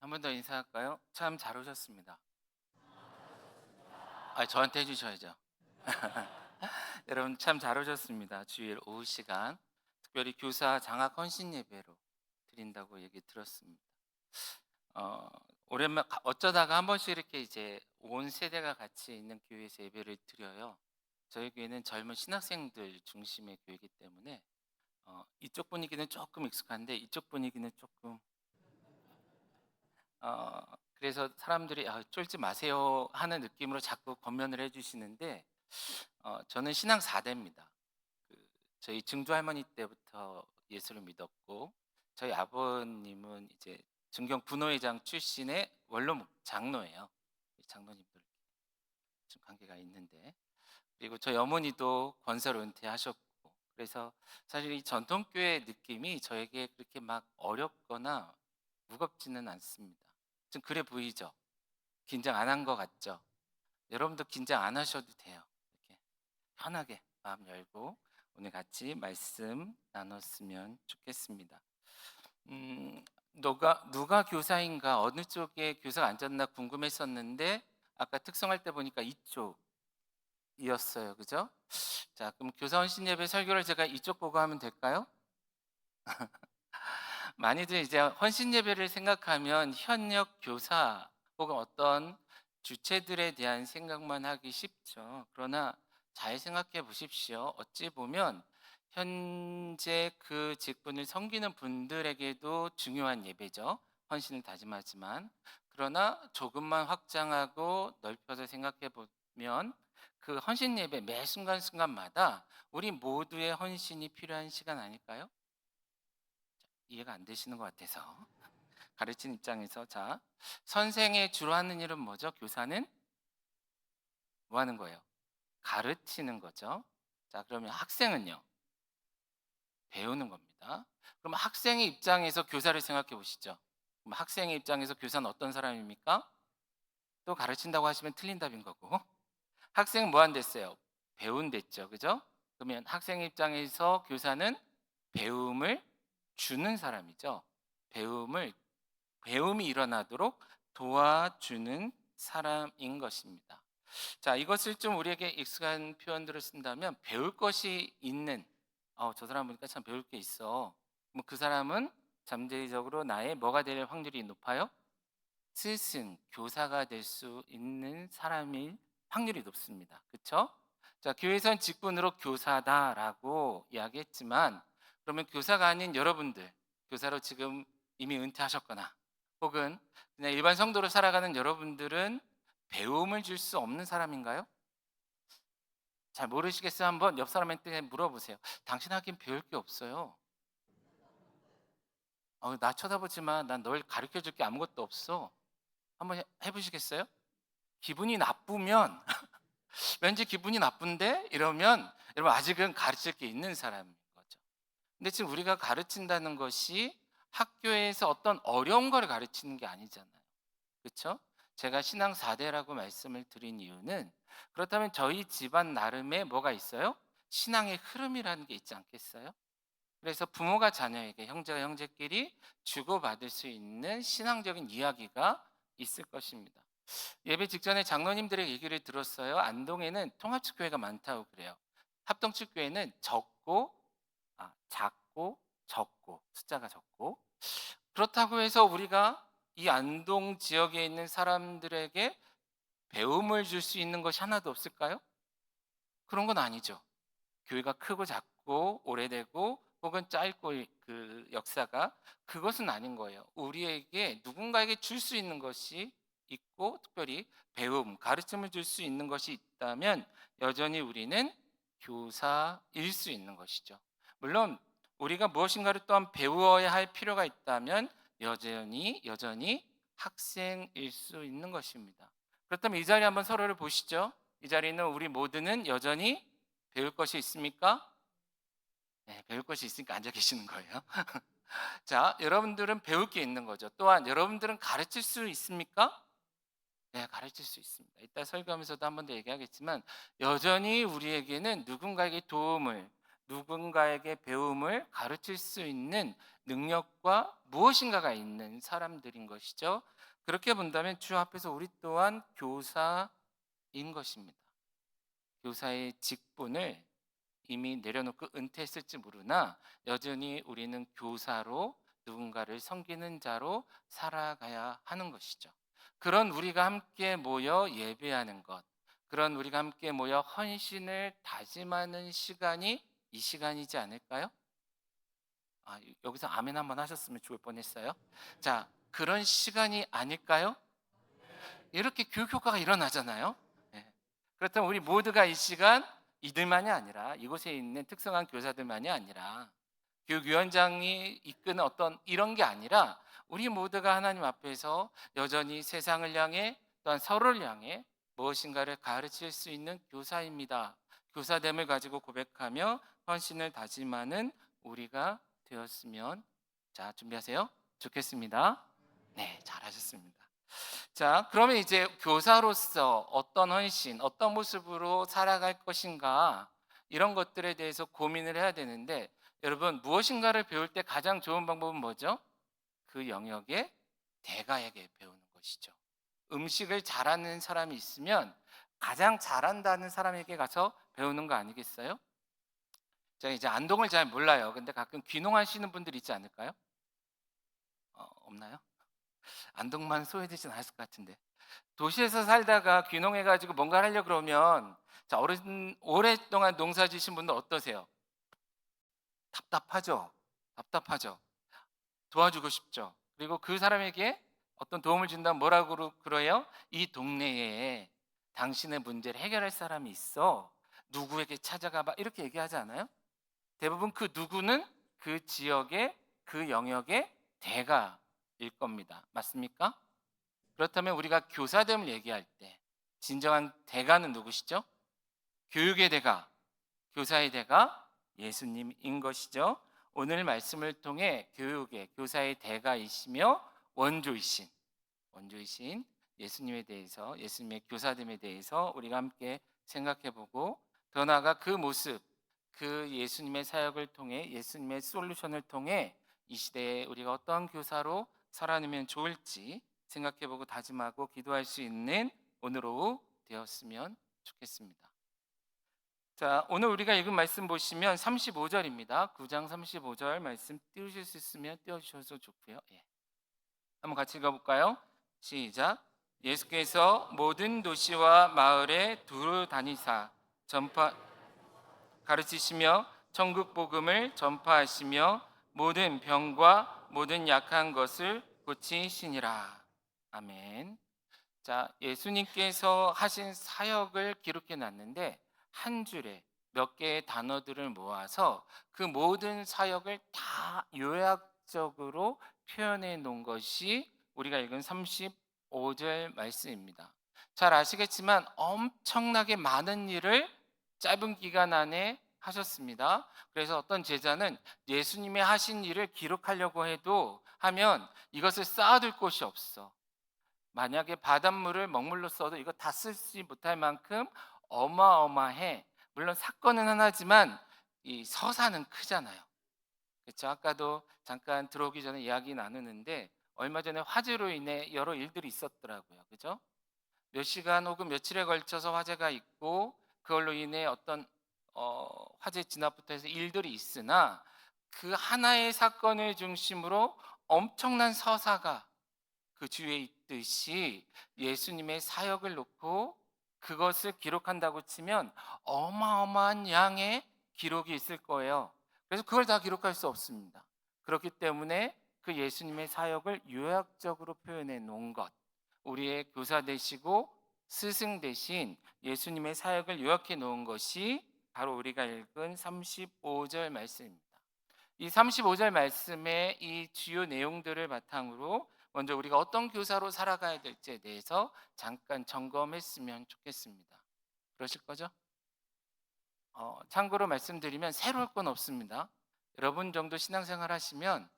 한 번 더 인사할까요? 참 잘 오셨습니다. 저한테 해주셔야죠. 여러분 참 잘 오셨습니다. 주일 오후 시간 특별히 교사 장학 헌신 예배로 드린다고 얘기 들었습니다. 어, 어쩌다가 한 번씩 이렇게 이제 온 세대가 같이 있는 교회에서 예배를 드려요. 저희 교회는 젊은 신학생들 중심의 교회이기 때문에 이쪽 분위기는 조금 익숙한데 이쪽 분위기는 조금 어, 그래서 사람들이 쫄지 마세요 하는 느낌으로 자꾸 권면을 해주시는데 저는 신앙 4대입니다. 저희 증조 할머니 때부터 예수를 믿었고 저희 아버님은 이제 증경 분호회장 출신의 원로 장로예요. 장로님들 좀 관계가 있는데 그리고 저희 어머니도 권사로 은퇴하셨고 그래서 사실 이 전통교회 느낌이 저에게 그렇게 막 어렵거나 무겁지는 않습니다. 좀 그래 보이죠? 긴장 안 한 것 같죠? 여러분도 긴장 안 하셔도 돼요. 이렇게 편하게 마음 열고 오늘 같이 말씀 나눴으면 좋겠습니다. 누가 교사인가 어느 쪽에 교사가 앉았나 궁금했었는데 아까 특성할 때 보니까 이쪽이었어요. 그죠? 자, 그럼 교사 헌신 예배 설교를 제가 이쪽 보고 하면 될까요? 많이들 이제 헌신 예배를 생각하면 현역 교사 혹은 어떤 주체들에 대한 생각만 하기 쉽죠. 그러나 잘 생각해 보십시오. 어찌 보면 현재 그 직분을 섬기는 분들에게도 중요한 예배죠. 헌신을 다짐하지만 그러나 조금만 확장하고 넓혀서 생각해 보면 그 헌신 예배 매 순간순간마다 우리 모두의 헌신이 필요한 시간 아닐까요? 이해가 안 되시는 것 같아서 가르치는 입장에서 자 선생의 주로 하는 일은 뭐죠? 교사는 뭐 하는 거예요? 가르치는 거죠. 자 그러면 학생은요? 배우는 겁니다. 그럼 학생의 입장에서 교사를 생각해 보시죠. 그럼 학생의 입장에서 교사는 어떤 사람입니까? 또 가르친다고 하시면 틀린 답인 거고 학생은 뭐 한댔어요? 배운댔죠. 그죠? 그러면 학생의 입장에서 교사는 배움을 주는 사람이죠. 배움을 배움이 일어나도록 도와주는 사람인 것입니다. 자, 이것을 좀 우리에게 익숙한 표현들을 쓴다면 배울 것이 있는 저 사람 보니까 참 배울 게 있어. 그럼 그 사람은 잠재적으로 나의 뭐가 될 확률이 높아요? 스승, 교사가 될 수 있는 사람일 확률이 높습니다. 그렇죠? 자, 교회선 직분으로 교사다라고 이야기했지만 그러면 교사가 아닌 여러분들, 교사로 지금 이미 은퇴하셨거나 혹은 그냥 일반 성도로 살아가는 여러분들은 배움을 줄 수 없는 사람인가요? 잘 모르시겠어요? 한번 옆 사람한테 물어보세요. 당신 하긴 배울 게 없어요. 나 쳐다보지만 난 널 가르쳐 줄 게 아무것도 없어. 한번 해보시겠어요? 기분이 나쁘면 왠지 기분이 나쁜데 이러면 여러분 아직은 가르칠 게 있는 사람인 거죠. 근데 지금 우리가 가르친다는 것이 학교에서 어떤 어려운 걸 가르치는 게 아니잖아요. 그렇죠? 제가 신앙 4대라고 말씀을 드린 이유는 그렇다면 저희 집안 나름의 뭐가 있어요? 신앙의 흐름이라는 게 있지 않겠어요? 그래서 부모가 자녀에게 형제가 형제끼리 주고받을 수 있는 신앙적인 이야기가 있을 것입니다. 예배 직전에 장로님들의 얘기를 들었어요. 안동에는 통합측 교회가 많다고 그래요. 합동측 교회는 작고 적고 숫자가 적고 그렇다고 해서 우리가 이 안동 지역에 있는 사람들에게 배움을 줄 수 있는 것이 하나도 없을까요? 그런 건 아니죠. 교회가 크고 작고 오래되고 혹은 짧고 그 역사가 그것은 아닌 거예요. 우리에게 누군가에게 줄 수 있는 것이 있고 특별히 배움, 가르침을 줄 수 있는 것이 있다면 여전히 우리는 교사일 수 있는 것이죠. 물론 우리가 무엇인가를 또한 배워야 할 필요가 있다면 여전히 학생일 수 있는 것입니다. 그렇다면 이 자리 한번 서로를 보시죠. 이 자리는 우리 모두는 여전히 배울 것이 있습니까? 네, 배울 것이 있으니까 앉아 계시는 거예요. 자, 여러분들은 배울 게 있는 거죠. 또한 여러분들은 가르칠 수 있습니까? 네, 가르칠 수 있습니다. 이따 설교하면서도 한 번 더 얘기하겠지만 여전히 우리에게는 누군가에게 도움을, 누군가에게 배움을 가르칠 수 있는 능력과 무엇인가가 있는 사람들인 것이죠. 그렇게 본다면 주 앞에서 우리 또한 교사인 것입니다. 교사의 직분을 이미 내려놓고 은퇴했을지 모르나 여전히 우리는 교사로 누군가를 섬기는 자로 살아가야 하는 것이죠. 그런 우리가 함께 모여 예배하는 것, 그런 우리가 함께 모여 헌신을 다짐하는 시간이 이 시간이지 않을까요? 여기서 아멘 한번 하셨으면 좋을 뻔했어요. 자, 그런 시간이 아닐까요? 이렇게 교육 효과가 일어나잖아요. 예. 그렇다면 우리 모두가 이 시간 이들만이 아니라 이곳에 있는 특성한 교사들만이 아니라 교육위원장이 이끄는 어떤 이런 게 아니라 우리 모두가 하나님 앞에서 여전히 세상을 향해 또한 서로를 향해 무엇인가를 가르칠 수 있는 교사입니다. 교사됨을 가지고 고백하며 헌신을 다짐하는 우리가 되었으면, 자, 준비하세요. 좋겠습니다. 네, 잘하셨습니다. 자, 그러면 이제 교사로서 어떤 헌신, 어떤 모습으로 살아갈 것인가, 이런 것들에 대해서 고민을 해야 되는데, 여러분, 무엇인가를 배울 때 가장 좋은 방법은 뭐죠? 그 영역의 대가에게 배우는 것이죠. 음식을 잘하는 사람이 있으면 가장 잘한다는 사람에게 가서 배우는 거 아니겠어요? 제가 이제 안동을 잘 몰라요. 근데 가끔 귀농하시는 분들 있지 않을까요? 없나요? 안동만 소외되진 않았을 것 같은데. 도시에서 살다가 귀농해가지고 뭔가를 하려고 그러면, 자, 오랫동안 농사 지신 분들 어떠세요? 답답하죠? 답답하죠? 도와주고 싶죠? 그리고 그 사람에게 어떤 도움을 준다면 뭐라고 그래요? 이 동네에 당신의 문제를 해결할 사람이 있어. 누구에게 찾아가 봐. 이렇게 얘기하지 않아요? 대부분 그 누구는 그 지역의 그 영역의 대가일 겁니다. 맞습니까? 그렇다면 우리가 교사됨을 얘기할 때 진정한 대가는 누구시죠? 교육의 대가, 교사의 대가 예수님인 것이죠. 오늘 말씀을 통해 교육의 교사의 대가이시며 원조이신 예수님에 대해서, 예수님의 교사됨에 대해서 우리가 함께 생각해 보고, 더 나아가 그 모습, 그 예수님의 사역을 통해, 예수님의 솔루션을 통해 이 시대에 우리가 어떤 교사로 살아내면 좋을지 생각해 보고 다짐하고 기도할 수 있는 오늘 오후 되었으면 좋겠습니다. 자, 오늘 우리가 읽은 말씀 보시면 35절입니다. 9장 35절 말씀 띄우실 수 있으면 띄워주셔서 좋고요. 예. 한번 같이 읽어볼까요? 시작. 예수께서 모든 도시와 마을에 두루 다니사 가르치시며 천국 복음을 전파하시며 모든 병과 모든 약한 것을 고치시니라. 아멘. 자, 예수님께서 하신 사역을 기록해 놨는데 한 줄에 몇 개의 단어들을 모아서 그 모든 사역을 다 요약적으로 표현해 놓은 것이 우리가 읽은 35절 말씀입니다. 잘 아시겠지만 엄청나게 많은 일을 짧은 기간 안에 하셨습니다. 그래서 어떤 제자는 예수님의 하신 일을 기록하려고 하면 이것을 쌓아둘 곳이 없어. 만약에 바닷물을 먹물로 써도 이거 다 쓰지 못할 만큼 어마어마해. 물론 사건은 하나지만 이 서사는 크잖아요. 그렇죠? 아까도 잠깐 들어오기 전에 이야기 나누는데 얼마 전에 화재로 인해 여러 일들이 있었더라고요. 그죠? 몇 시간 혹은 며칠에 걸쳐서 화재가 있고 그걸로 인해 어떤 화재 진압부터 해서 일들이 있으나 그 하나의 사건을 중심으로 엄청난 서사가 그 주위에 있듯이 예수님의 사역을 놓고 그것을 기록한다고 치면 어마어마한 양의 기록이 있을 거예요. 그래서 그걸 다 기록할 수 없습니다. 그렇기 때문에 그 예수님의 사역을 요약적으로 표현해 놓은 것, 우리의 교사 되시고 스승 되신 예수님의 사역을 요약해 놓은 것이 바로 우리가 읽은 35절 말씀입니다. 이 35절 말씀의 이 주요 내용들을 바탕으로 먼저 우리가 어떤 교사로 살아가야 될지에 대해서 잠깐 점검했으면 좋겠습니다. 그러실 거죠? 참고로 말씀드리면 새로울 건 없습니다. 여러분 정도 신앙생활 하시면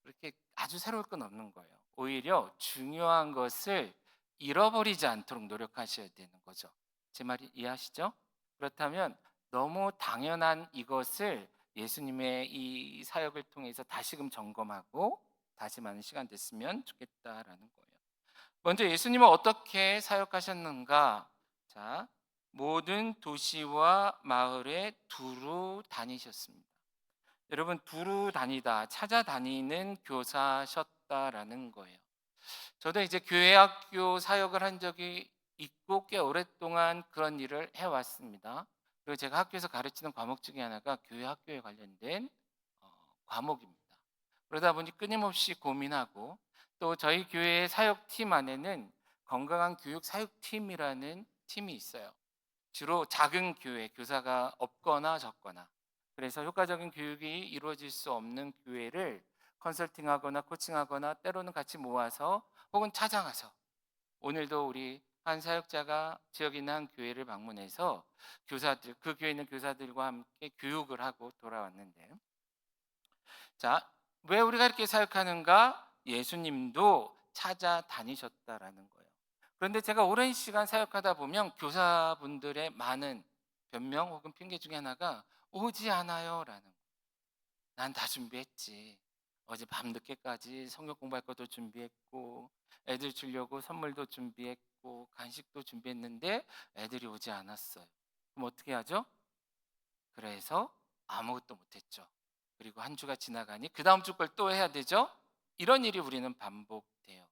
그렇게 아주 새로울 건 없는 거예요. 오히려 중요한 것을 잃어버리지 않도록 노력하셔야 되는 거죠. 제 말이 이해하시죠? 그렇다면 너무 당연한 이것을 예수님의 이 사역을 통해서 다시금 점검하고 다시 많은 시간 됐으면 좋겠다라는 거예요. 먼저 예수님은 어떻게 사역하셨는가? 자, 모든 도시와 마을에 두루 다니셨습니다. 여러분, 두루 다니다, 찾아다니는 교사셨다라는 거예요. 저도 이제 교회 학교 사역을 한 적이 있고 꽤 오랫동안 그런 일을 해왔습니다. 그리고 제가 학교에서 가르치는 과목 중에 하나가 교회 학교에 관련된 과목입니다. 그러다 보니 끊임없이 고민하고, 또 저희 교회의 사역팀 안에는 건강한 교육 사역팀이라는 팀이 있어요. 주로 작은 교회, 교사가 없거나 적거나, 그래서 효과적인 교육이 이루어질 수 없는 교회를 컨설팅하거나 코칭하거나, 때로는 같이 모아서 혹은 찾아가서, 오늘도 우리 한 사역자가 지역에 있는 한 교회를 방문해서 교사들, 그 교회에 있는 교사들과 함께 교육을 하고 돌아왔는데, 자, 왜 우리가 이렇게 사역하는가? 예수님도 찾아다니셨다라는 거예요. 그런데 제가 오랜 시간 사역하다 보면 교사분들의 많은 변명 혹은 핑계 중에 하나가 오지 않아요라는 거예요. 난 다 준비했지. 어제 밤늦게까지 성경 공부할 것도 준비했고, 애들 주려고 선물도 준비했고, 간식도 준비했는데 애들이 오지 않았어요. 그럼 어떻게 하죠? 그래서 아무것도 못했죠. 그리고 한 주가 지나가니 그 다음 주 걸 또 해야 되죠. 이런 일이 우리는 반복돼요.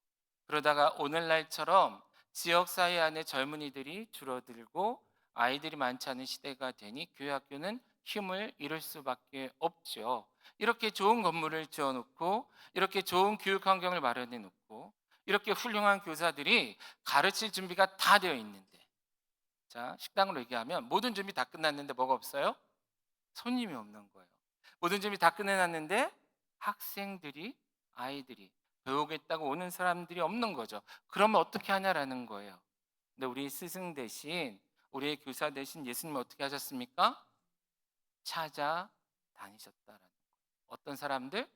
그러다가 오늘날처럼 지역사회 안에 젊은이들이 줄어들고 아이들이 많지 않은 시대가 되니 교회 학교는 힘을 잃을 수밖에 없죠. 이렇게 좋은 건물을 지어놓고, 이렇게 좋은 교육 환경을 마련해 놓고, 이렇게 훌륭한 교사들이 가르칠 준비가 다 되어 있는데, 자, 식당으로 얘기하면 모든 준비 다 끝났는데 뭐가 없어요? 손님이 없는 거예요. 모든 준비 다 끝내놨는데 학생들이, 아이들이, 배우겠다고 오는 사람들이 없는 거죠. 그러면 어떻게 하냐라는 거예요. 근데 우리 스승 대신, 우리의 교사 대신 예수님은 어떻게 하셨습니까? 찾아다니셨다라는 거예요. 어떤 사람들?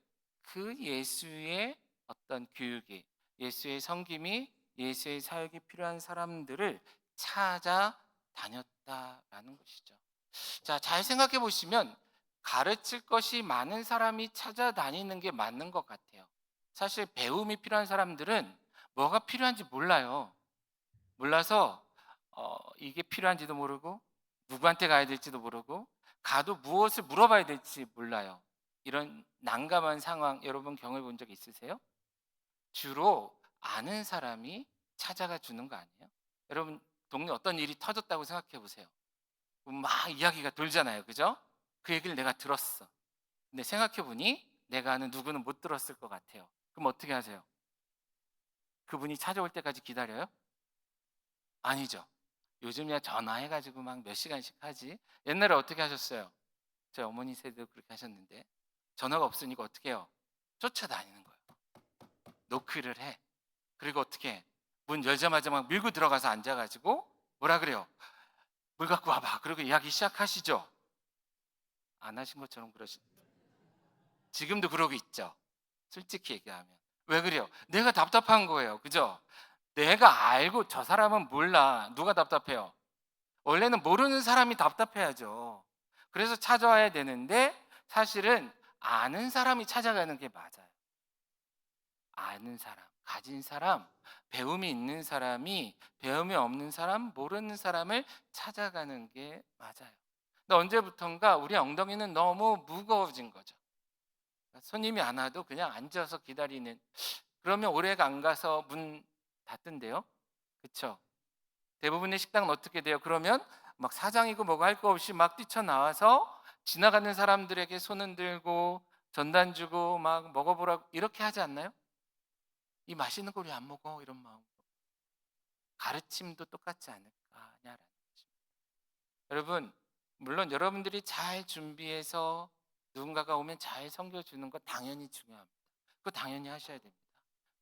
그 예수의 어떤 교육이, 예수의 섬김이, 예수의 사역이 필요한 사람들을 찾아다녔다라는 것이죠. 자, 잘 생각해 보시면 가르칠 것이 많은 사람이 찾아다니는 게 맞는 것 같아요. 사실 배움이 필요한 사람들은 뭐가 필요한지 몰라요. 몰라서 이게 필요한지도 모르고, 누구한테 가야 될지도 모르고, 가도 무엇을 물어봐야 될지 몰라요. 이런 난감한 상황 여러분 경험해 본 적 있으세요? 주로 아는 사람이 찾아가 주는 거 아니에요? 여러분, 동네 어떤 일이 터졌다고 생각해 보세요. 막 이야기가 돌잖아요. 그죠? 그 얘기를 내가 들었어. 근데 생각해 보니 내가 아는 누구는 못 들었을 것 같아요. 그럼 어떻게 하세요? 그분이 찾아올 때까지 기다려요? 아니죠. 요즘이야 전화해가지고 막 몇 시간씩 하지. 옛날에 어떻게 하셨어요? 저희 어머니 세대도 그렇게 하셨는데, 전화가 없으니까 어떻게 해요? 쫓아다니는 거예요. 노크를 해. 그리고 어떻게 해? 문 열자마자 막 밀고 들어가서 앉아가지고 뭐라 그래요? 물 갖고 와봐. 그리고 이야기 시작하시죠. 안 하신 것처럼 그러시. 지금도 그러고 있죠. 솔직히 얘기하면. 왜 그래요? 내가 답답한 거예요. 그죠? 내가 알고 저 사람은 몰라. 누가 답답해요? 원래는 모르는 사람이 답답해야죠. 그래서 찾아와야 되는데, 사실은 아는 사람이 찾아가는 게 맞아요. 아는 사람, 가진 사람, 배움이 있는 사람이 배움이 없는 사람, 모르는 사람을 찾아가는 게 맞아요. 근데 언제부턴가 우리 엉덩이는 너무 무거워진 거죠. 손님이 안 와도 그냥 앉아서 기다리는. 그러면 오래가 안 가서 문 닫던데요. 그렇죠? 대부분의 식당은 어떻게 돼요? 그러면 막 사장이고 뭐고 할 거 없이 막 뛰쳐나와서 지나가는 사람들에게 손 흔들고 전단 주고 막 먹어보라고 이렇게 하지 않나요? 이 맛있는 걸 왜 안 먹어? 이런 마음. 가르침도 똑같지 않을까냐라는 것입니다. 여러분, 물론 여러분들이 잘 준비해서 누군가가 오면 잘 섬겨주는 거 당연히 중요합니다. 그거 당연히 하셔야 됩니다.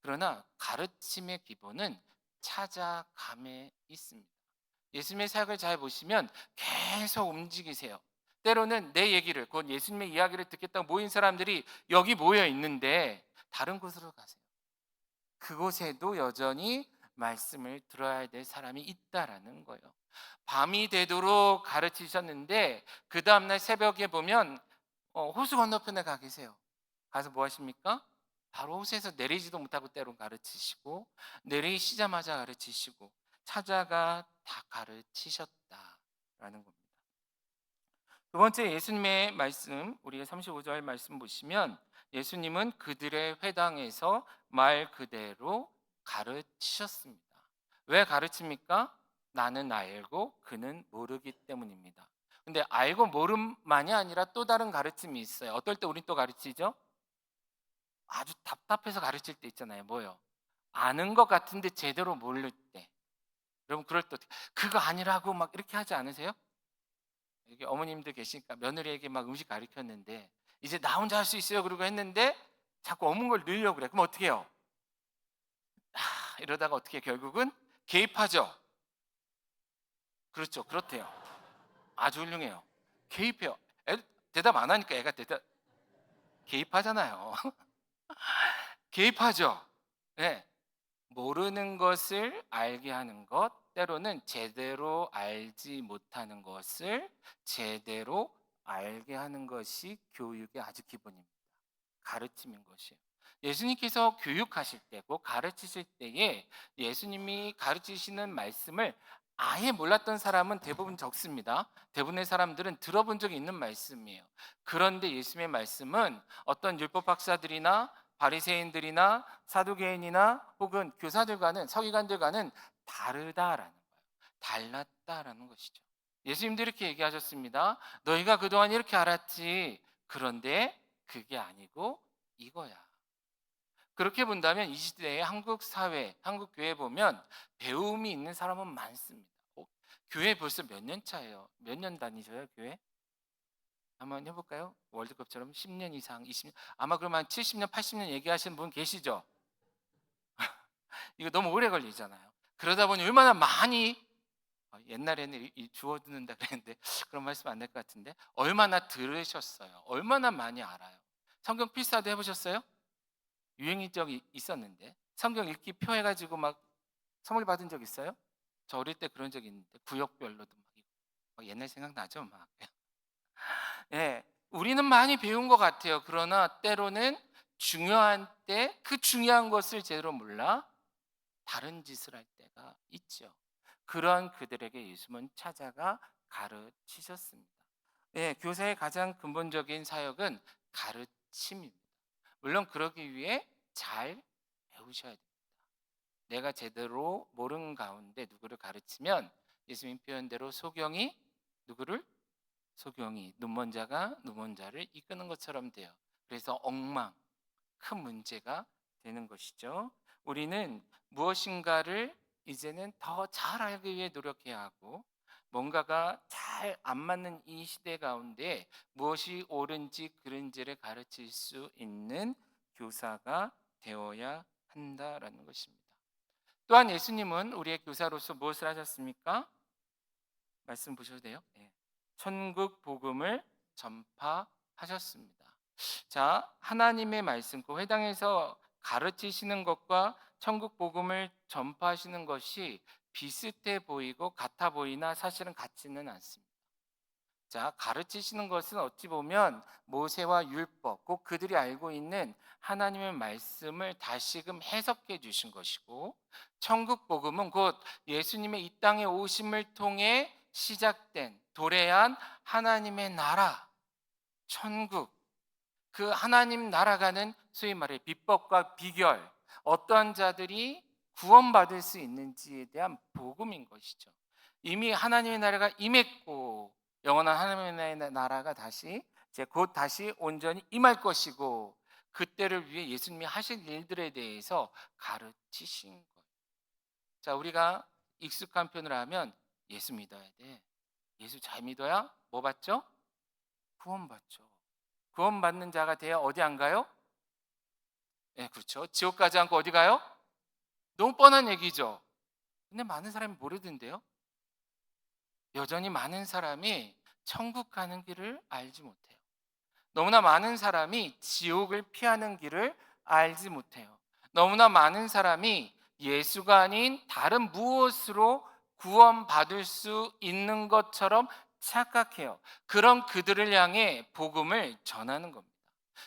그러나 가르침의 기본은 찾아감에 있습니다. 예수님의 사역을 잘 보시면 계속 움직이세요. 때로는 내 얘기를, 곧 예수님의 이야기를 듣겠다고 모인 사람들이 여기 모여 있는데 다른 곳으로 가세요. 그곳에도 여전히 말씀을 들어야 될 사람이 있다라는 거예요. 밤이 되도록 가르치셨는데 그 다음날 새벽에 보면 호수 건너편에 가 계세요. 가서 뭐 하십니까? 바로 호수에서 내리지도 못하고 때론 가르치시고, 내리시자마자 가르치시고, 찾아가 다 가르치셨다라는 겁니다. 두 번째 예수님의 말씀, 우리가 35절 말씀 보시면 예수님은 그들의 회당에서 말 그대로 가르치셨습니다. 왜 가르칩니까? 나는 알고 그는 모르기 때문입니다. 근데 알고 모름만이 아니라 또 다른 가르침이 있어요. 어떨 때 우린 또 가르치죠? 아주 답답해서 가르칠 때 있잖아요. 뭐요? 아는 것 같은데 제대로 모를 때. 여러분 그럴 때 어떻게 그거 아니라고 막 이렇게 하지 않으세요? 여기 어머님들 계시니까 며느리에게 막 음식 가르쳤는데 이제 나 혼자 할 수 있어요 그러고 했는데 자꾸 어문 걸 넣으려고 그래. 그럼 어떻게 해요? 이러다가 어떻게 결국은 개입하죠. 그렇죠. 그렇대요. 아주 훌륭해요. 개입해요. 대답 안 하니까 애가 개입하잖아요. 개입하죠. 네. 모르는 것을 알게 하는 것, 때로는 제대로 알지 못하는 것을 제대로 알게 하는 것이 교육의 아주 기본입니다. 가르침인 것이에요. 예수님께서 교육하실 때고 가르치실 때에 예수님이 가르치시는 말씀을 아예 몰랐던 사람은 대부분 적습니다. 대부분의 사람들은 들어본 적이 있는 말씀이에요. 그런데 예수님의 말씀은 어떤 율법 박사들이나 바리새인들이나 사두개인이나 혹은 교사들과는 서기관들과는 다르다라는 거예요. 달랐다라는 것이죠. 예수님도 이렇게 얘기하셨습니다. 너희가 그동안 이렇게 알았지. 그런데 그게 아니고 이거야. 그렇게 본다면 이 시대의 한국 사회, 한국 교회 보면 배움이 있는 사람은 많습니다. 교회 벌써 몇 년 차예요? 몇 년 다니셔요, 교회? 한번 해볼까요? 월드컵처럼 10년 이상, 20년. 아마 그러면 70년, 80년 얘기하시는 분 계시죠? 이거 너무 오래 걸리잖아요. 그러다 보니 얼마나 많이 옛날에는 주워 듣는다 그랬는데 그런 말씀 안 될 것 같은데 얼마나 들으셨어요? 얼마나 많이 알아요? 성경 필사도 해보셨어요? 유행인 적이 있었는데 성경 읽기 표 해가지고 막 선물 받은 적 있어요? 저 어릴 때 그런 적이 있는데 구역별로도 막 옛날 생각나죠 막. 예, 우리는 많이 배운 것 같아요. 그러나 때로는 중요한 때 그 중요한 것을 제대로 몰라 다른 짓을 할 때가 있죠. 그런 그들에게 예수님은 찾아가 가르치셨습니다. 예, 교사의 가장 근본적인 사역은 가르침입니다. 물론 그러기 위해 잘 배우셔야 됩니다. 내가 제대로 모르는 가운데 누구를 가르치면 예수님 표현대로 소경이 누구를 소경이 눈먼 자가 눈먼 자를 이끄는 것처럼 돼요. 그래서 엉망 큰 문제가 되는 것이죠. 우리는 무엇인가를 이제는 더 잘 알기 위해 노력해야 하고 뭔가가 잘 안 맞는 이 시대 가운데 무엇이 옳은지 그른지를 가르칠 수 있는 교사가 되어야 한다라는 것입니다. 또한 예수님은 우리의 교사로서 무엇을 하셨습니까? 말씀 보셔도 돼요. 네. 천국 복음을 전파하셨습니다. 자, 하나님의 말씀, 그 회당에서 가르치시는 것과 천국 복음을 전파하시는 것이 비슷해 보이고 같아 보이나 사실은 같지는 않습니다. 자, 가르치시는 것은 어찌 보면 모세와 율법, 꼭 그들이 알고 있는 하나님의 말씀을 다시금 해석해 주신 것이고, 천국 복음은 곧 예수님의 이 땅에 오심을 통해 시작된 도래한 하나님의 나라, 천국, 그 하나님 나라가는 소위 말해 비법과 비결, 어떠한 자들이 구원받을 수 있는지에 대한 복음인 것이죠. 이미 하나님의 나라가 임했고 영원한 하나님의 나라가 다시 이제 곧 다시 온전히 임할 것이고 그때를 위해 예수님이 하실 일들에 대해서 가르치신 거예요. 자, 우리가 익숙한 표현을 하면 예수 믿어야 돼. 예수 잘 믿어야 뭐 받죠? 구원받죠. 구원받는 자가 되어 어디 안 가요? 네, 그렇죠. 지옥 가지 않고 어디 가요? 너무 뻔한 얘기죠. 근데 많은 사람이 모르던데요. 여전히 많은 사람이 천국 가는 길을 알지 못해요. 너무나 많은 사람이 지옥을 피하는 길을 알지 못해요. 너무나 많은 사람이 예수가 아닌 다른 무엇으로 구원받을 수 있는 것처럼 착각해요. 그런 그들을 향해 복음을 전하는 겁니다.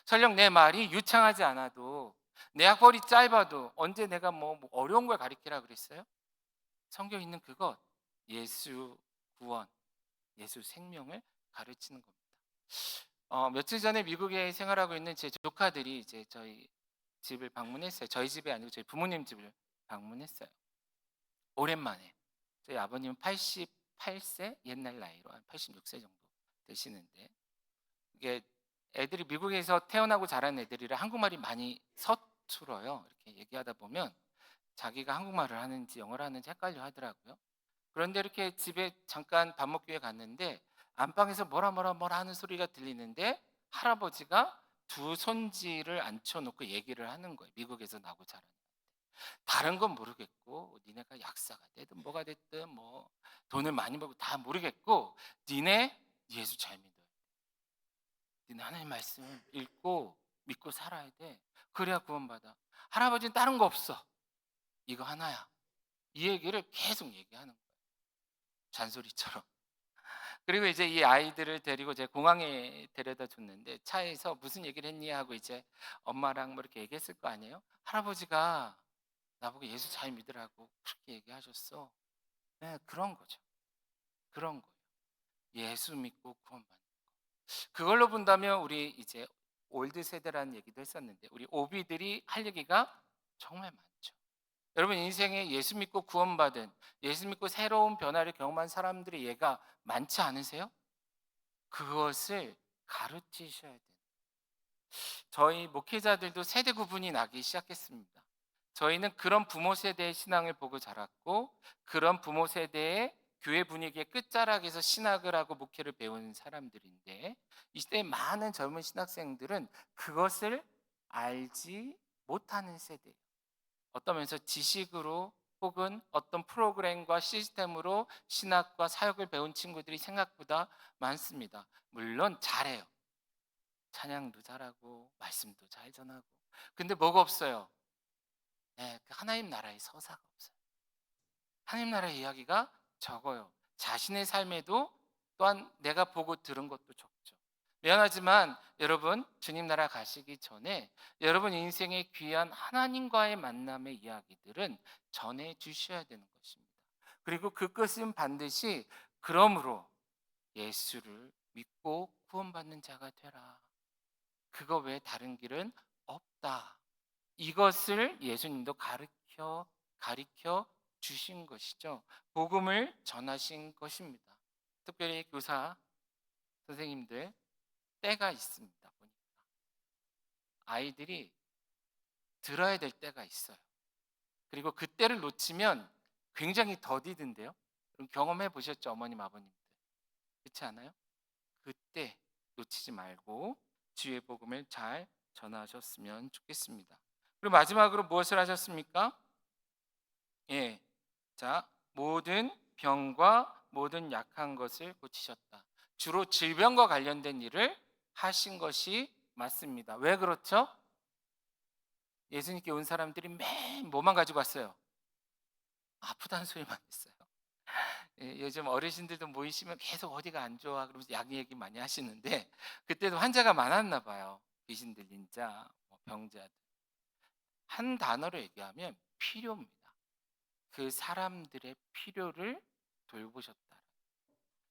설령 내 말이 유창하지 않아도, 내 학벌이 짧아도, 언제 내가 뭐 어려운 걸 가르치라 그랬어요? 성경에 있는 그것, 예수 구원, 예수 생명을 가르치는 겁니다. 며칠 전에 미국에 생활하고 있는 제 조카들이 이제 저희 집을 방문했어요. 저희 집이 아니고 저희 부모님 집을 방문했어요. 오랜만에. 저희 아버님은 88세, 옛날 나이로 한 86세 정도 되시는데, 이게 애들이 미국에서 태어나고 자란 애들이라 한국말이 많이 서툴어요. 이렇게 얘기하다 보면 자기가 한국말을 하는지 영어를 하는지 헷갈려 하더라고요. 그런데 이렇게 집에 잠깐 밥 먹기 위해 갔는데, 안방에서 뭐라 하는 소리가 들리는데, 할아버지가 두 손지를 앉혀놓고 얘기를 하는 거예요. 미국에서 나고 자란. 다른 건 모르겠고, 니네가 약사가 되든 뭐가 됐든 뭐 돈을 많이 벌고 다 모르겠고, 니네 예수 잘 믿어야 돼. 니네 하나님 말씀 읽고 믿고 살아야 돼. 그래야 구원받아. 할아버지는 다른 거 없어. 이거 하나야. 이 얘기를 계속 얘기하는 거예요. 잔소리처럼. 그리고 이제 이 아이들을 데리고 제 공항에 데려다 줬는데, 차에서 무슨 얘기를 했니 하고 이제 엄마랑 뭐 이렇게 얘기했을 거 아니에요. 할아버지가 나보고 예수 잘 믿으라고 그렇게 얘기하셨어. 네, 그런 거죠. 그런 거예요. 예수 믿고 구원받는. 그걸로 본다면 우리 이제 올드 세대라는 얘기도 했었는데, 우리 오비들이 할 얘기가 정말 많죠. 여러분, 인생에 예수 믿고 구원받은, 예수 믿고 새로운 변화를 경험한 사람들의 예가 많지 않으세요? 그것을 가르치셔야 돼요. 저희 목회자들도 세대 구분이 나기 시작했습니다. 저희는 그런 부모 세대의 신앙을 보고 자랐고, 그런 부모 세대의 교회 분위기의 끝자락에서 신학을 하고 목회를 배운 사람들인데, 이 시대의 많은 젊은 신학생들은 그것을 알지 못하는 세대예요. 어떤 면에서 지식으로 혹은 어떤 프로그램과 시스템으로 신학과 사역을 배운 친구들이 생각보다 많습니다. 물론 잘해요. 찬양도 잘하고 말씀도 잘 전하고. 근데 뭐가 없어요? 네, 그 하나님 나라의 서사가 없어요. 하나님 나라의 이야기가 적어요. 자신의 삶에도 또한 내가 보고 들은 것도 적죠. 미안하지만 여러분, 주님 나라 가시기 전에 여러분 인생의 귀한 하나님과의 만남의 이야기들은 전해 주셔야 되는 것입니다. 그리고 그 끝은 반드시 그러므로 예수를 믿고 구원받는 자가 되라. 그거 외에 다른 길은 없다. 이것을 예수님도 가르쳐 주신 것이죠. 복음을 전하신 것입니다. 특별히 교사 선생님들 때가 있습니다. 보니까 아이들이 들어야 될 때가 있어요. 그리고 그 때를 놓치면 굉장히 더디던데요. 그럼 경험해 보셨죠, 어머님 아버님들? 그렇지 않아요? 그때 놓치지 말고 주의 복음을 잘 전하셨으면 좋겠습니다. 그리고 마지막으로 무엇을 하셨습니까? 예, 자, 모든 병과 모든 약한 것을 고치셨다. 주로 질병과 관련된 일을 하신 것이 맞습니다. 왜 그렇죠? 예수님께 온 사람들이 맨 뭐만 가지고 왔어요? 아프다는 소리만 했어요. 예, 요즘 어르신들도 모이시면 계속 어디가 안 좋아 그러면서 약 얘기 많이 하시는데, 그때도 환자가 많았나 봐요. 귀신 들린 자, 병자들. 한 단어로 얘기하면 필요입니다. 그 사람들의 필요를 돌보셨다.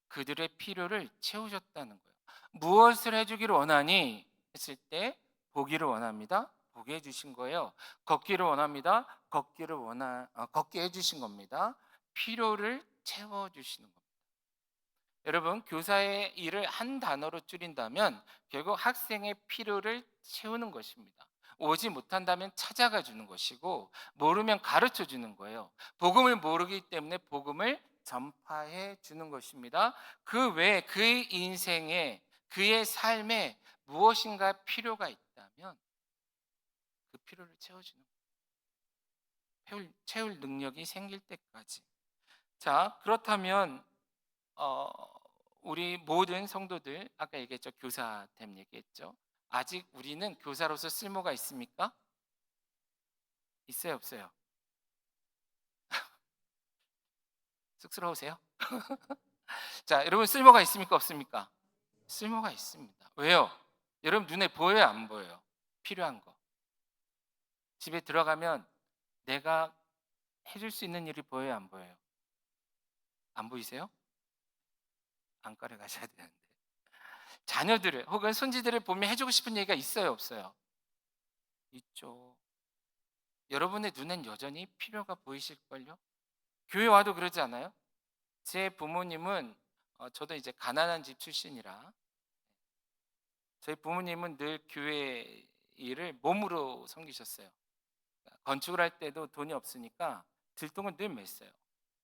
그들의 필요를 채우셨다는 거예요. 무엇을 해주기를 원하니? 했을 때 보기를 원합니다. 보게 해주신 거예요. 걷기를 원합니다. 걷게 해주신 겁니다. 필요를 채워주시는 겁니다. 여러분, 교사의 일을 한 단어로 줄인다면 결국 학생의 필요를 채우는 것입니다. 오지 못한다면 찾아가 주는 것이고, 모르면 가르쳐 주는 거예요. 복음을 모르기 때문에 복음을 전파해 주는 것입니다. 그 외에 그의 인생에, 그의 삶에 무엇인가 필요가 있다면 그 필요를 채워주는 거예요. 채울 능력이 생길 때까지. 자, 그렇다면 어, 우리 모든 성도들, 아까 얘기했죠, 교사됨 얘기했죠. 아직 우리는 교사로서 쓸모가 있습니까? 있어요, 없어요? 쑥스러우세요? 자, 여러분 쓸모가 있습니까? 없습니까? 쓸모가 있습니다. 왜요? 여러분 눈에 보여요? 안 보여요? 필요한 거. 집에 들어가면 내가 해줄 수 있는 일이 보여요? 안 보여요? 안 보이세요? 안과를 가셔야 되는데. 자녀들을 혹은 손지들을 보면 해주고 싶은 얘기가 있어요? 없어요? 있죠. 여러분의 눈엔 여전히 필요가 보이실걸요? 교회 와도 그러지 않아요? 제 부모님은 저도 이제 가난한 집 출신이라 저희 부모님은 늘 교회 일을 몸으로 섬기셨어요. 건축을 할 때도 돈이 없으니까 들통은 늘 맸어요.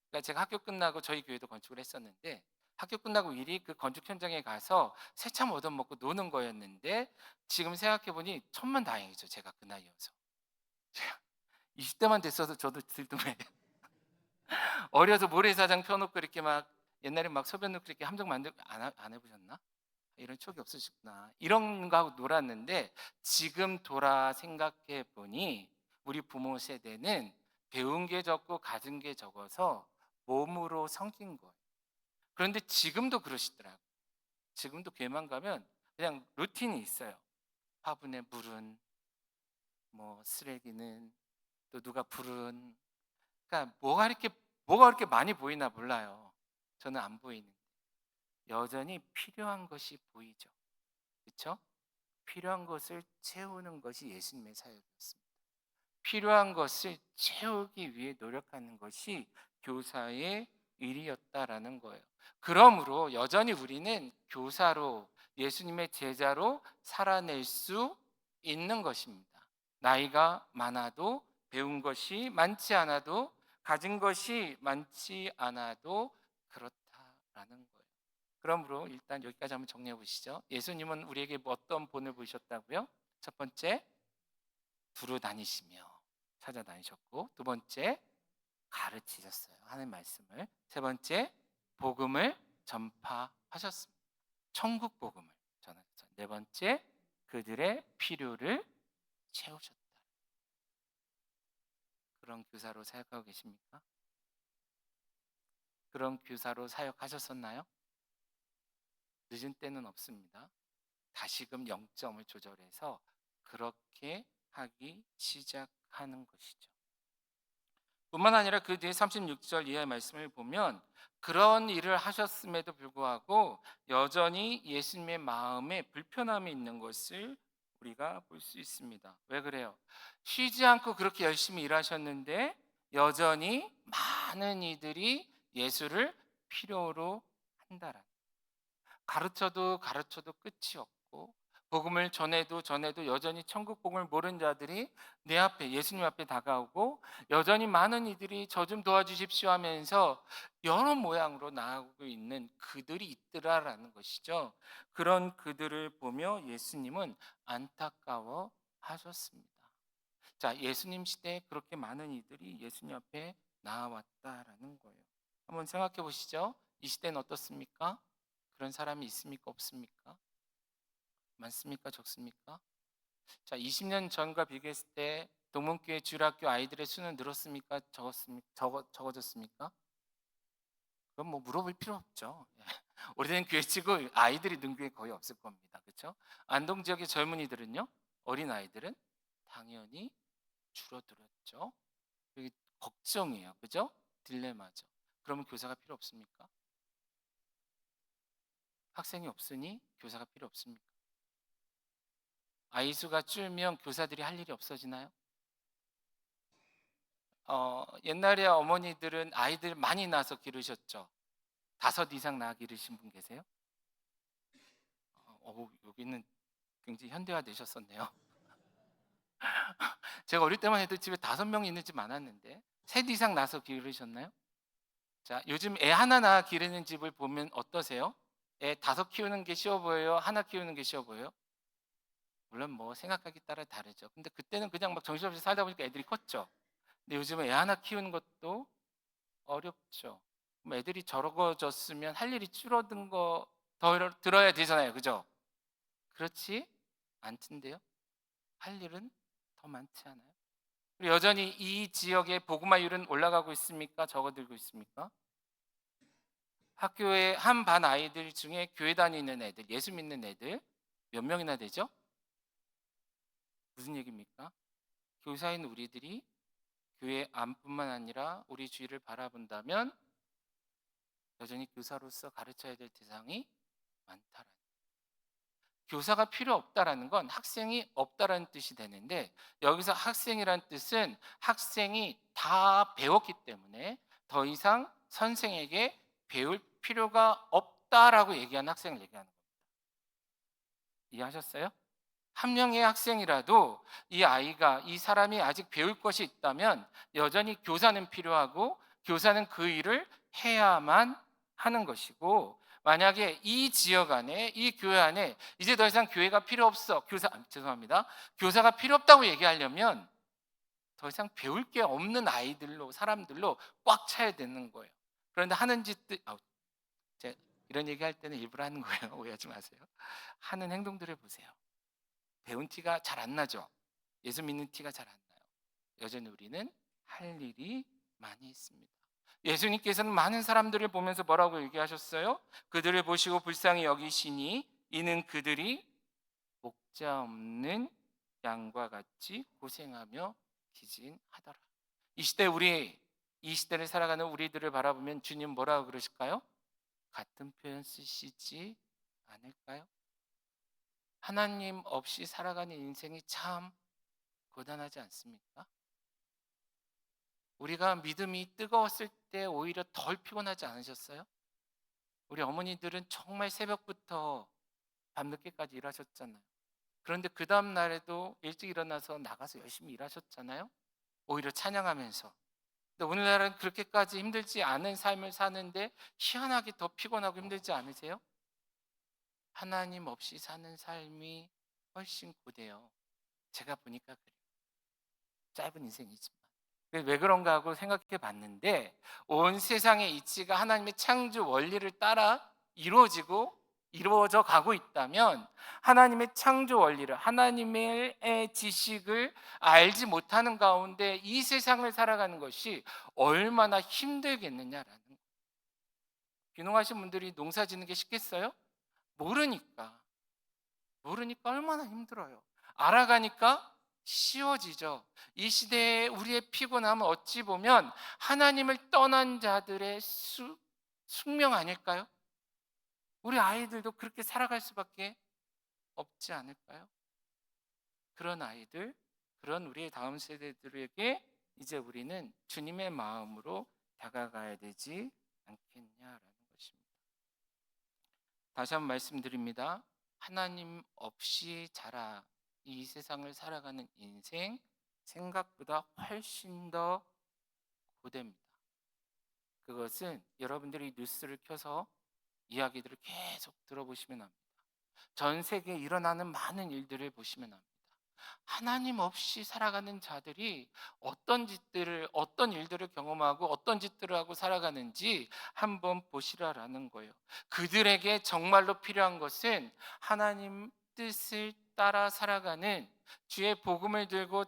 그러니까 제가 학교 끝나고 저희 교회도 건축을 했었는데 학교 끝나고 일이 그 건축 현장에 가서 새참 얻어먹고 노는 거였는데 지금 생각해 보니 천만다행이죠. 제가 그 나이여서. 20대만 됐어도 저도 들통에 어려서 모래사장 펴놓고 이렇게 막 옛날에 막 소변 넣고 이렇게 함정 만들고 안 해보셨나? 이런 추억이 없으시구나. 이런 거 하고 놀았는데 지금 돌아 생각해 보니 우리 부모 세대는 배운 게 적고 가진 게 적어서 몸으로 섬긴 거예요. 그런데 지금도 그러시더라고요. 지금도 교회만 가면 그냥 루틴이 있어요. 화분에 물은 뭐 쓰레기는 또 누가 불은 그러니까 뭐가 그렇게 많이 보이나 몰라요. 저는 안 보이는. 여전히 필요한 것이 보이죠. 그렇죠? 필요한 것을 채우는 것이 예수님의 사역이었습니다. 필요한 것을 채우기 위해 노력하는 것이 교사의 일이었다라는 거예요. 그러므로 여전히 우리는 교사로 예수님의 제자로 살아낼 수 있는 것입니다. 나이가 많아도 배운 것이 많지 않아도 가진 것이 많지 않아도 그렇다라는 거예요. 그러므로 일단 여기까지 한번 정리해 보시죠. 예수님은 우리에게 어떤 본을 보이셨다고요? 첫 번째, 두루 다니시며 찾아다니셨고, 두 번째, 가르치셨어요. 하는 말씀을. 세 번째, 복음을 전파하셨습니다. 천국 복음을 전하셨어요. 네 번째, 그들의 필요를 채우셨다. 그런 교사로 사역하고 계십니까? 그런 교사로 사역하셨었나요? 늦은 때는 없습니다. 다시금 0점을 조절해서 그렇게 하기 시작하는 것이죠. 뿐만 아니라 그 뒤에 36절 이하의 말씀을 보면 그런 일을 하셨음에도 불구하고 여전히 예수님의 마음에 불편함이 있는 것을 우리가 볼 수 있습니다. 왜 그래요? 쉬지 않고 그렇게 열심히 일하셨는데 여전히 많은 이들이 예수를 필요로 한다라. 가르쳐도 가르쳐도 끝이 없고 복음을 전해도 여전히 천국 복음을 모르는 자들이 내 앞에 예수님 앞에 다가오고 여전히 많은 이들이 저 좀 도와주십시오 하면서 여러 모양으로 나아가고 있는 그들이 있더라라는 것이죠. 그런 그들을 보며 예수님은 안타까워 하셨습니다. 자, 예수님 시대에 그렇게 많은 이들이 예수님 앞에 나아왔다라는 거예요. 한번 생각해 보시죠. 이 시대는 어떻습니까? 그런 사람이 있습니까? 없습니까? 많습니까? 적습니까? 자, 20년 전과 비교했을 때 동문교회 주일학교 아이들의 수는 늘었습니까? 적어졌습니까? 그건 뭐 물어볼 필요 없죠. 오래된 교회치고 아이들이 는 교회 거의 없을 겁니다. 그렇죠? 안동 지역의 젊은이들은요, 어린 아이들은 당연히 줄어들었죠. 그게 걱정이에요, 그죠? 딜레마죠. 그러면 교사가 필요 없습니까? 학생이 없으니 교사가 필요 없습니까? 아이 수가 줄면 교사들이 할 일이 없어지나요? 옛날에 어머니들은 아이들 많이 낳아서 기르셨죠. 5 이상 낳아 기르신 분 계세요? 여기는 굉장히 현대화되셨었네요. 제가 어릴 때만 해도 집에 5명이 있는 집 많았는데 3 이상 낳아서 기르셨나요? 자, 요즘 애 하나 낳아 기르는 집을 보면 어떠세요? 애 5 키우는 게 쉬워 보여요? 하나 키우는 게 쉬워 보여요? 물론 뭐 생각하기 따라 다르죠. 근데 그때는 그냥 막 정신없이 살다 보니까 애들이 컸죠. 근데 요즘은 애 하나 키우는 것도 어렵죠. 그럼 애들이 적어졌으면 할 일이 줄어든 거 더 들어야 되잖아요. 그죠? 그렇지 않던데요. 할 일은 더 많지 않아요? 그리고 여전히 이 지역의 복음화율은 올라가고 있습니까? 적어들고 있습니까? 학교에 한 반 아이들 중에 교회 다니는 애들, 예수 믿는 애들 몇 명이나 되죠? 무슨 얘기입니까? 교사인 우리들이 교회 안뿐만 아니라 우리 주위를 바라본다면 여전히 교사로서 가르쳐야 될 대상이 많다라는. 교사가 필요 없다라는 건 학생이 없다라는 뜻이 되는데, 여기서 학생이란 뜻은 학생이 다 배웠기 때문에 더 이상 선생에게 배울 필요가 없다라고 얘기하는 학생을 얘기하는 겁니다. 이해하셨어요? 한 명의 학생이라도 이 아이가, 이 사람이 아직 배울 것이 있다면 여전히 교사는 필요하고 교사는 그 일을 해야만 하는 것이고, 만약에 이 지역 안에, 이 교회 안에 이제 더 이상 교회가 필요 없어, 죄송합니다, 교사가 필요 없다고 얘기하려면 더 이상 배울 게 없는 아이들로, 사람들로 꽉 차야 되는 거예요. 그런데 하는 짓들, 제가 이런 얘기할 때는 일부러 하는 거예요. 오해하지 마세요. 하는 행동들을 보세요. 배운 티가 잘 안 나죠. 예수 믿는 티가 잘 안 나요. 여전히 우리는 할 일이 많이 있습니다. 예수님께서는 많은 사람들을 보면서 뭐라고 얘기하셨어요? 그들을 보시고 불쌍히 여기시니 이는 그들이 목자 없는 양과 같이 고생하며 기진하더라. 이 시대 이 시대를 살아가는 우리들을 바라보면 주님 뭐라고 그러실까요? 같은 표현 쓰시지 않을까요? 하나님 없이 살아가는 인생이 참 고단하지 않습니까? 우리가 믿음이 뜨거웠을 때 오히려 덜 피곤하지 않으셨어요? 우리 어머니들은 정말 새벽부터 밤늦게까지 일하셨잖아요. 그런데 그 다음 날에도 일찍 일어나서 나가서 열심히 일하셨잖아요. 오히려 찬양하면서. 근데 오늘날은 그렇게까지 힘들지 않은 삶을 사는데 희한하게 더 피곤하고 힘들지 않으세요? 하나님 없이 사는 삶이 훨씬 고돼요. 제가 보니까 그래요. 짧은 인생이지만. 왜 그런가 하고 생각해 봤는데, 온 세상의 이치가 하나님의 창조 원리를 따라 이루어져 가고 있다면, 하나님의 창조 원리를, 하나님의 지식을 알지 못하는 가운데 이 세상을 살아가는 것이 얼마나 힘들겠느냐라는 거예요. 귀농하신 분들이 농사 짓는 게 쉽겠어요? 모르니까. 모르니까 얼마나 힘들어요. 알아가니까 쉬워지죠. 이 시대에 우리의 피곤함은 어찌 보면 하나님을 떠난 자들의 숙명 아닐까요? 우리 아이들도 그렇게 살아갈 수밖에 없지 않을까요? 그런 아이들, 그런 우리의 다음 세대들에게 이제 우리는 주님의 마음으로 다가가야 되지 않겠냐라는 것입니다. 다시 한번 말씀드립니다. 하나님 없이 이 세상을 살아가는 인생, 생각보다 훨씬 더 고됩니다. 그것은 여러분들이 뉴스를 켜서 이야기들을 계속 들어보시면 합니다. 전 세계에 일어나는 많은 일들을 보시면 합니다. 하나님 없이 살아가는 자들이 어떤 일들을 경험하고 어떤 짓들을 하고 살아가는지 한번 보시라라는 거예요. 그들에게 정말로 필요한 것은 하나님 뜻을 따라 살아가는, 주의 복음을 들고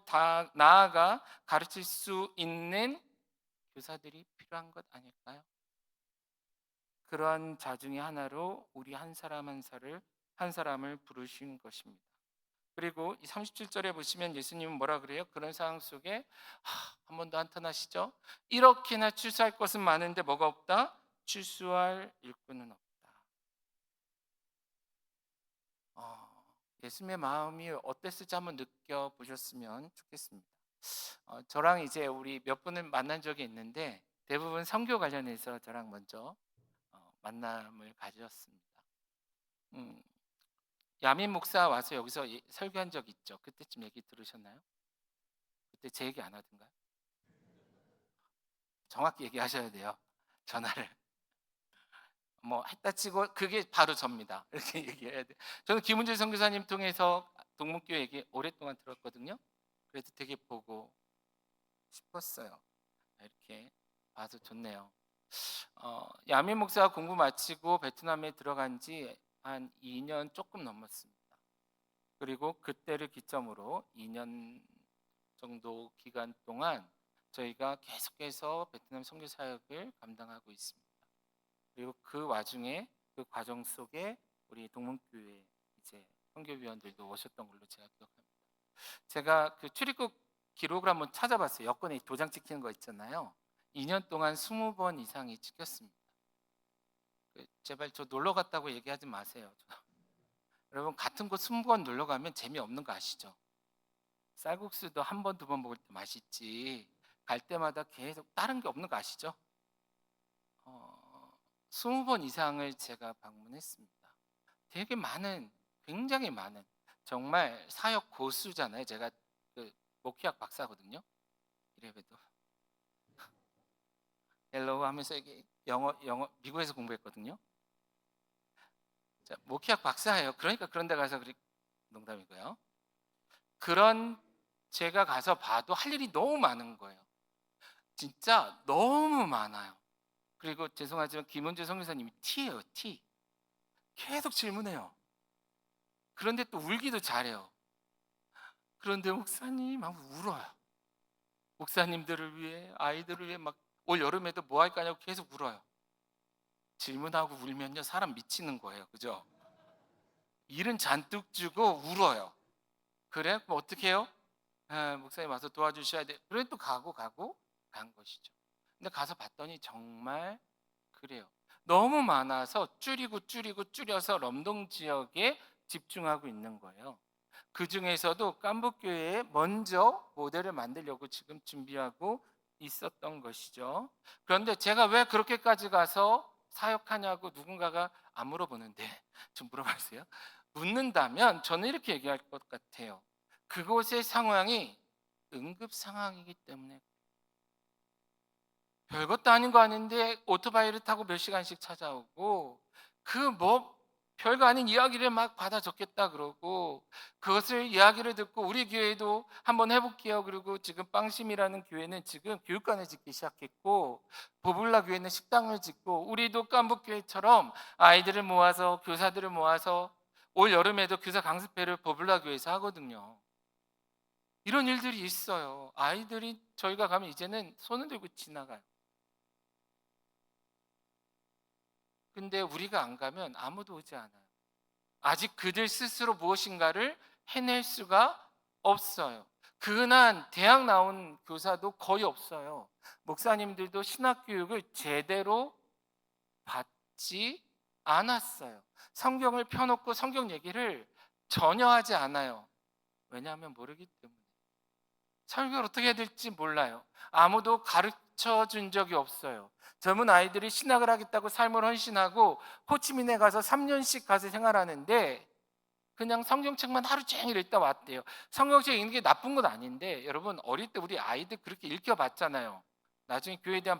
나아가 가르칠 수 있는 교사들이 필요한 것 아닐까요? 그러한 자 중에 하나로 우리 한 사람을 부르신 것입니다. 그리고 이 37절에 보시면 예수님은 뭐라 그래요? 그런 상황 속에 한 번 더 한탄하시죠. 이렇게나 추수할 것은 많은데 뭐가 없다? 추수할 일꾼은 없다. 예수님의 마음이 어땠을지 한번 느껴보셨으면 좋겠습니다. 저랑 이제 우리 몇 분을 만난 적이 있는데 대부분 선교 관련해서 저랑 먼저 만남을 가졌습니다. 음, 야민 목사 와서 여기서 설교한 적 있죠? 그때쯤 얘기 들으셨나요? 그때 제 얘기 안 하던가요? 정확히 얘기하셔야 돼요. 전화를. 뭐 했다 치고 그게 바로 접니다. 이렇게 얘기해야 돼. 저는 김은재 선교사님 통해서 동문교회 얘기 오랫동안 들었거든요. 그래서 되게 보고 싶었어요. 이렇게 봐서 좋네요. 야민 목사가 공부 마치고 베트남에 들어간 지 한 2년 조금 넘었습니다. 그리고 그때를 기점으로 2년 정도 기간 동안 저희가 계속해서 베트남 선교 사역을 감당하고 있습니다. 그리고 그 와중에 그 과정 속에 우리 동문교회 이제 선교위원들도 오셨던 걸로 제가 기억합니다. 제가 그 출입국 기록을 한번 찾아봤어요. 여권에 도장 찍히는 거 있잖아요. 2년 동안 20번 이상이 찍혔습니다. 제발 저 놀러 갔다고 얘기하지 마세요. 여러분 같은 곳 20번 놀러 가면 재미없는 거 아시죠? 쌀국수도 한 번, 두 번 먹을 때 맛있지 갈 때마다 계속 다른 게 없는 거 아시죠? 20번 이상을 제가 방문했습니다. 되게 많은, 굉장히 많은, 정말 사역 고수잖아요. 제가 그 목회학 박사거든요. 이래봬도 헬로우 하면서 이게 영어 미국에서 공부했거든요. 자, 목회학 박사예요. 그러니까 그런 데 가서 농담이고요. 그런 제가 가서 봐도 할 일이 너무 많은 거예요. 진짜 너무 많아요. 그리고 죄송하지만 김은주 선교사님이 T예요, T. 계속 질문해요. 그런데 또 울기도 잘해요. 그런데 목사님 막 울어요. 목사님들을 위해, 아이들을 위해 막 올 여름에도 뭐 할까 하냐고 계속 울어요. 질문하고 울면요 사람 미치는 거예요. 그죠? 일은 잔뜩 주고 울어요. 그래? 그럼 어떻게 해요? 목사님 와서 도와주셔야 돼. 그래 또 가고 간 것이죠. 근데 가서 봤더니 정말 그래요. 너무 많아서 줄여서 럼동 지역에 집중하고 있는 거예요. 그 중에서도 깜북교회에 먼저 모델을 만들려고 지금 준비하고 있었던 것이죠. 그런데 제가 왜 그렇게까지 가서 사역하냐고 누군가가 안 물어보는데 좀 물어보세요. 묻는다면 저는 이렇게 얘기할 것 같아요. 그곳의 상황이 응급 상황이기 때문에 별것도 아닌 거 아닌데 오토바이를 타고 몇 시간씩 찾아오고 그 뭐 별거 아닌 이야기를 막 받아 적겠다 그러고 그것을 이야기를 듣고 우리 교회도 한번 해볼게요. 그리고 지금 빵심이라는 교회는 지금 교육관을 짓기 시작했고 보블라 교회는 식당을 짓고 우리도 깜북교회처럼 아이들을 모아서 교사들을 모아서 올 여름에도 교사 강습회를 보블라 교회에서 하거든요. 이런 일들이 있어요. 아이들이 저희가 가면 이제는 손을 들고 지나가요. 근데 우리가 안 가면 아무도 오지 않아요. 아직 그들 스스로 무엇인가를 해낼 수가 없어요. 근한 대학 나온 교사도 거의 없어요. 목사님들도 신학 교육을 제대로 받지 않았어요. 성경을 펴놓고 성경 얘기를 전혀 하지 않아요. 왜냐하면 모르기 때문에. 설교를 어떻게 해야 될지 몰라요. 아무도 가르쳐 준 적이 없어요. 젊은 아이들이 신학을 하겠다고 삶을 헌신하고 호치민에 가서 3년씩 가서 생활하는데 그냥 성경책만 하루 종일 읽다 왔대요. 성경책 읽는 게 나쁜 건 아닌데 여러분 어릴 때 우리 아이들 그렇게 읽혀봤잖아요. 나중에 교회에 대한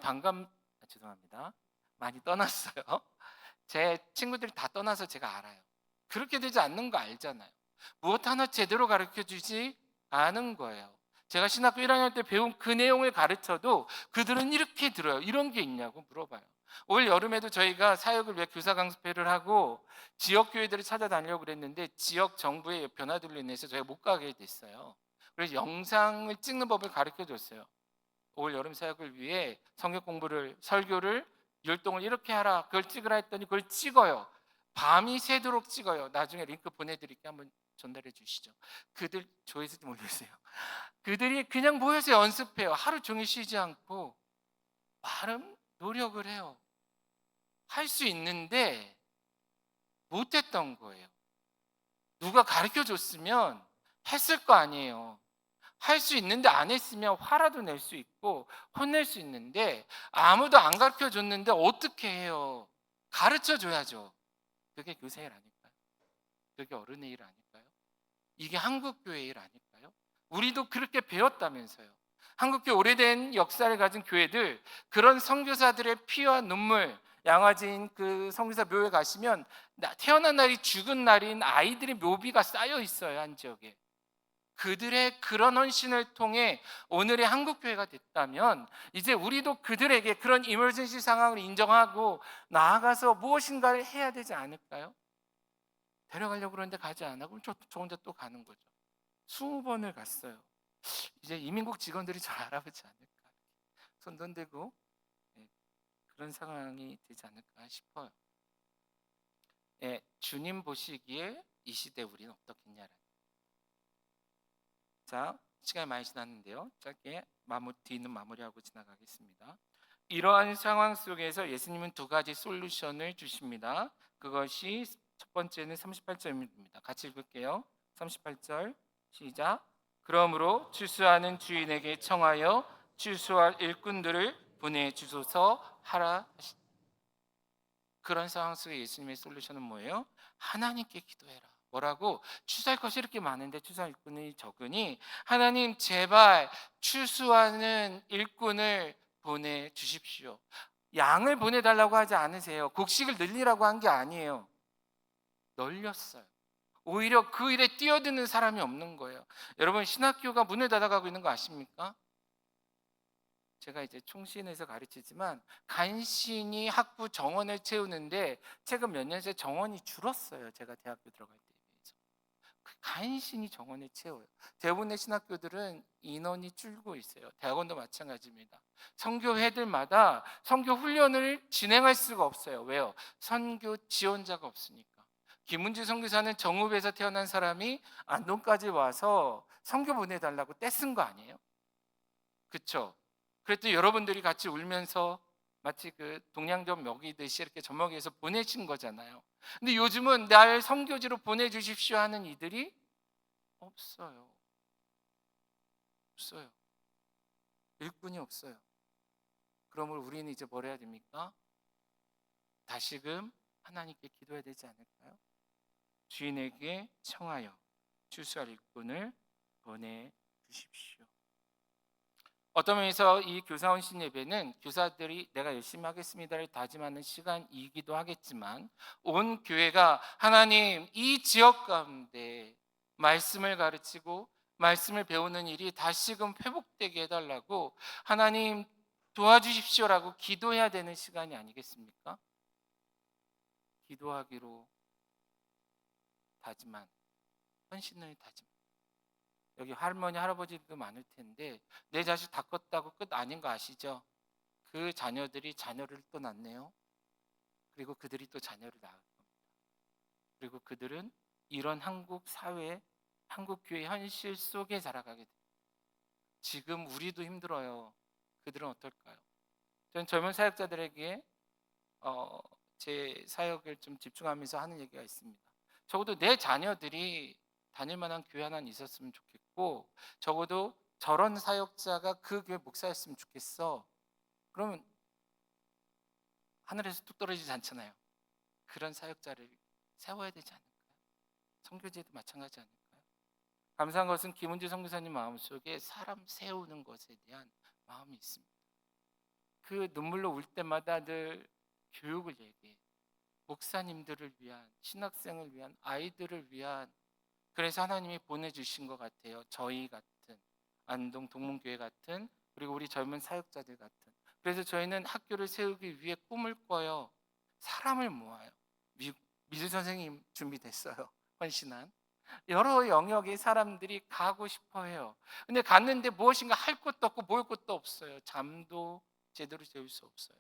죄송합니다. 많이 떠났어요. 제 친구들이 다 떠나서 제가 알아요. 그렇게 되지 않는 거 알잖아요. 무엇 하나 제대로 가르쳐 주지 않은 거예요. 제가 신학교 1학년 때 배운 그 내용을 가르쳐도 그들은 이렇게 들어요. 이런 게 있냐고 물어봐요. 올 여름에도 저희가 사역을 위해 교사 강습회를 하고 지역 교회들을 찾아다니려고 그랬는데 지역 정부의 변화들로 인해서 저희가 못 가게 됐어요. 그래서 영상을 찍는 법을 가르쳐 줬어요. 올 여름 사역을 위해 성경 공부를 설교를 율동을 이렇게 하라 그걸 찍으라 했더니 그걸 찍어요. 밤이 새도록 찍어요. 나중에 링크 보내드릴게요. 한번 전달해 주시죠. 그들 조회수 좀 올려주세요. 그들이 그냥 모여서 연습해요. 하루 종일 쉬지 않고 나름 노력을 해요. 할 수 있는데 못했던 거예요. 누가 가르쳐 줬으면 했을 거 아니에요. 할 수 있는데 안 했으면 화라도 낼 수 있고 혼낼 수 있는데 아무도 안 가르쳐 줬는데 어떻게 해요? 가르쳐 줘야죠. 그게 교사의 일 아닐까요? 그게 어른의 일 아닐까요? 이게 한국교회의 일 아닐까요? 우리도 그렇게 배웠다면서요. 한국교회 오래된 역사를 가진 교회들 그런 선교사들의 피와 눈물 양화진 그 선교사 묘에 가시면 태어난 날이 죽은 날인 아이들의 묘비가 쌓여 있어요. 한 지역에. 그들의 그런 헌신을 통해 오늘의 한국교회가 됐다면 이제 우리도 그들에게 그런 이머전시 상황을 인정하고 나아가서 무엇인가를 해야 되지 않을까요? 데려가려고 그러는데 가지 않아 그럼 저 혼자 또 가는 거죠. 20번을 갔어요. 이제 이민국 직원들이 저 알아보지 않을까 손 던들고 그런 상황이 되지 않을까 싶어요. 예, 주님 보시기에 이 시대 우리는 어떻겠냐라는. 자, 시간이 많이 지났는데요. 짧게 뒤는 마무리하고 지나가겠습니다. 이러한 상황 속에서 예수님은 두 가지 솔루션을 주십니다. 그것이 첫 번째는 38절입니다. 같이 읽을게요. 38절 시작. 그러므로 추수하는 주인에게 청하여 추수할 일꾼들을 보내주소서 하라. 그런 상황 속에 예수님의 솔루션은 뭐예요? 하나님께 기도해라. 뭐라고? 추수할 것이 이렇게 많은데 추수할 일꾼이 적으니 하나님 제발 추수하는 일꾼을 보내주십시오. 양을 보내달라고 하지 않으세요. 곡식을 늘리라고 한 게 아니에요. 널렸어요. 오히려 그 일에 뛰어드는 사람이 없는 거예요. 여러분, 신학교가 문을 닫아가고 있는 거 아십니까? 제가 이제 총신에서 가르치지만 간신히 학부 정원을 채우는데 최근 몇 년 새 정원이 줄었어요. 제가 대학교 들어갈 때에 비해서. 간신히 정원을 채워요. 대부분의 신학교들은 인원이 줄고 있어요. 대학원도 마찬가지입니다. 선교회들마다 선교 훈련을 진행할 수가 없어요. 왜요? 선교 지원자가 없으니까. 김은주 선교사는 정읍에서 태어난 사람이 안동까지 와서 선교 보내달라고 떼쓴 거 아니에요? 그렇죠? 그랬더니 여러분들이 같이 울면서 마치 그 동양점 먹이듯이 이렇게 젖먹이에서 보내신 거잖아요. 근데 요즘은 날 선교지로 보내주십시오 하는 이들이 없어요. 없어요. 일꾼이 없어요. 그러므로 우리는 이제 뭘 해야 됩니까? 다시금 하나님께 기도해야 되지 않을까요? 주인에게 청하여 추수할 일꾼을 보내주십시오. 어떤 면에서 이 교사원 신예배는 교사들이 내가 열심히 하겠습니다를 다짐하는 시간이기도 하겠지만 온 교회가 하나님 이 지역 가운데 말씀을 가르치고 말씀을 배우는 일이 다시금 회복되게 해달라고 하나님 도와주십시오라고 기도해야 되는 시간이 아니겠습니까? 기도하기로 다짐한 헌신을 다짐. 여기 할머니 할아버지도 많을 텐데 내 자식 다 컸다고 끝 아닌 거 아시죠? 그 자녀들이 자녀를 또 낳네요. 그리고 그들이 또 자녀를 낳을 겁니다. 그리고 그들은 이런 한국 사회, 한국 교회 현실 속에 자라가게 됩니다. 지금 우리도 힘들어요. 그들은 어떨까요? 저는 젊은 사역자들에게 제 사역을 좀 집중하면서 하는 얘기가 있습니다. 적어도 내 자녀들이 다닐 만한 교회 하나 있었으면 좋겠고 적어도 저런 사역자가 그 교회 목사였으면 좋겠어. 그러면 하늘에서 뚝 떨어지지 않잖아요. 그런 사역자를 세워야 되지 않을까요? 선교제도 마찬가지 아닐까요? 감사한 것은 김은주 선교사님 마음속에 사람 세우는 것에 대한 마음이 있습니다. 그 눈물로 울 때마다 늘 교육을 얘기해요. 목사님들을 위한, 신학생을 위한, 아이들을 위한. 그래서 하나님이 보내주신 것 같아요. 저희 같은 안동 동문교회 같은 그리고 우리 젊은 사역자들 같은. 그래서 저희는 학교를 세우기 위해 꿈을 꿔요. 사람을 모아요. 미술 선생님 준비됐어요. 헌신한 여러 영역의 사람들이 가고 싶어해요. 근데 갔는데 무엇인가 할 것도 없고 모을 것도 없어요. 잠도 제대로 재울 수 없어요.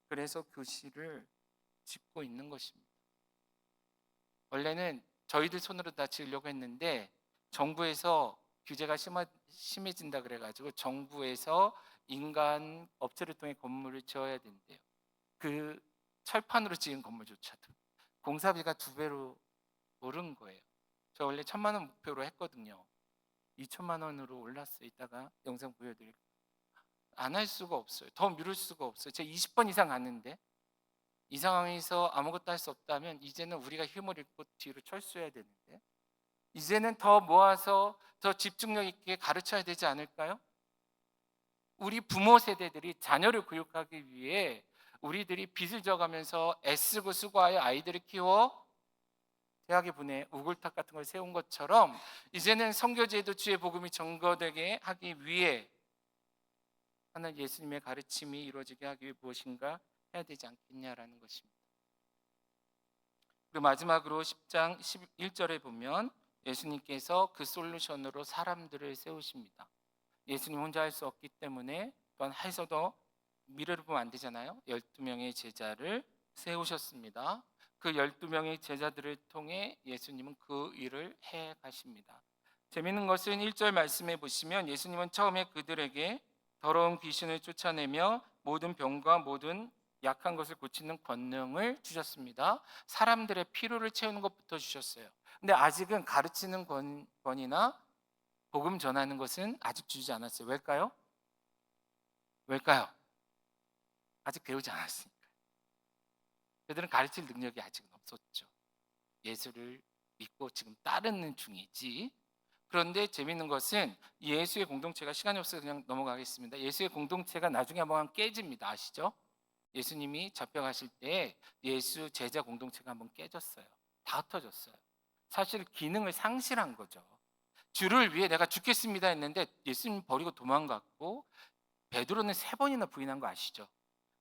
그래서 교실을 짓고 있는 것입니다. 원래는 저희들 손으로 다 지으려고 했는데 정부에서 규제가 심해진다 그래가지고 정부에서 인간 업체를 통해 건물을 지어야 된대요. 그 철판으로 지은 건물조차도 공사비가 2배로 오른 거예요. 저 원래 1,000만 원 목표로 했거든요. 2천만 원으로 올랐어요. 이따가 영상 보여드릴게요. 안 할 수가 없어요. 더 미룰 수가 없어요. 제가 20번 이상 갔는데 이 상황에서 아무것도 할 수 없다면 이제는 우리가 힘을 잃고 뒤로 철수해야 되는데 이제는 더 모아서 더 집중력 있게 가르쳐야 되지 않을까요? 우리 부모 세대들이 자녀를 교육하기 위해 우리들이 빚을 져가면서 애쓰고 수고하여 아이들을 키워 대학에 보내 우글탑 같은 걸 세운 것처럼 이제는 선교제도 주의 복음이 전거되게 하기 위해 하나님 예수님의 가르침이 이루어지게 하기 위해 무엇인가 해야 되지 않겠냐라는 것입니다. 그리고 마지막으로 10장 11절에 보면 예수님께서 그 솔루션으로 사람들을 세우십니다. 예수님 혼자 할 수 없기 때문에 또한 해서도 미래를 보면 안 되잖아요. 12명의 제자를 세우셨습니다. 그 12명의 제자들을 통해 예수님은 그 일을 해 가십니다. 재미있는 것은 1절 말씀해 보시면 예수님은 처음에 그들에게 더러운 귀신을 쫓아내며 모든 병과 모든 약한 것을 고치는 권능을 주셨습니다. 사람들의 피로를 채우는 것부터 주셨어요. 근데 아직은 가르치는 권위나 복음 전하는 것은 아직 주지 않았어요. 왜일까요? 왜일까요? 아직 배우지 않았으니까. 그들은 가르칠 능력이 아직은 없었죠. 예수를 믿고 지금 따르는 중이지. 그런데 재밌는 것은 예수의 공동체가, 시간이 없어서 그냥 넘어가겠습니다. 예수의 공동체가 나중에 한번 깨집니다. 아시죠? 예수님이 잡혀가실 때 예수 제자 공동체가 한번 깨졌어요. 다 흩어졌어요. 사실 기능을 상실한 거죠. 주를 위해 내가 죽겠습니다 했는데 예수님 버리고 도망갔고, 베드로는 3번이나 부인한 거 아시죠?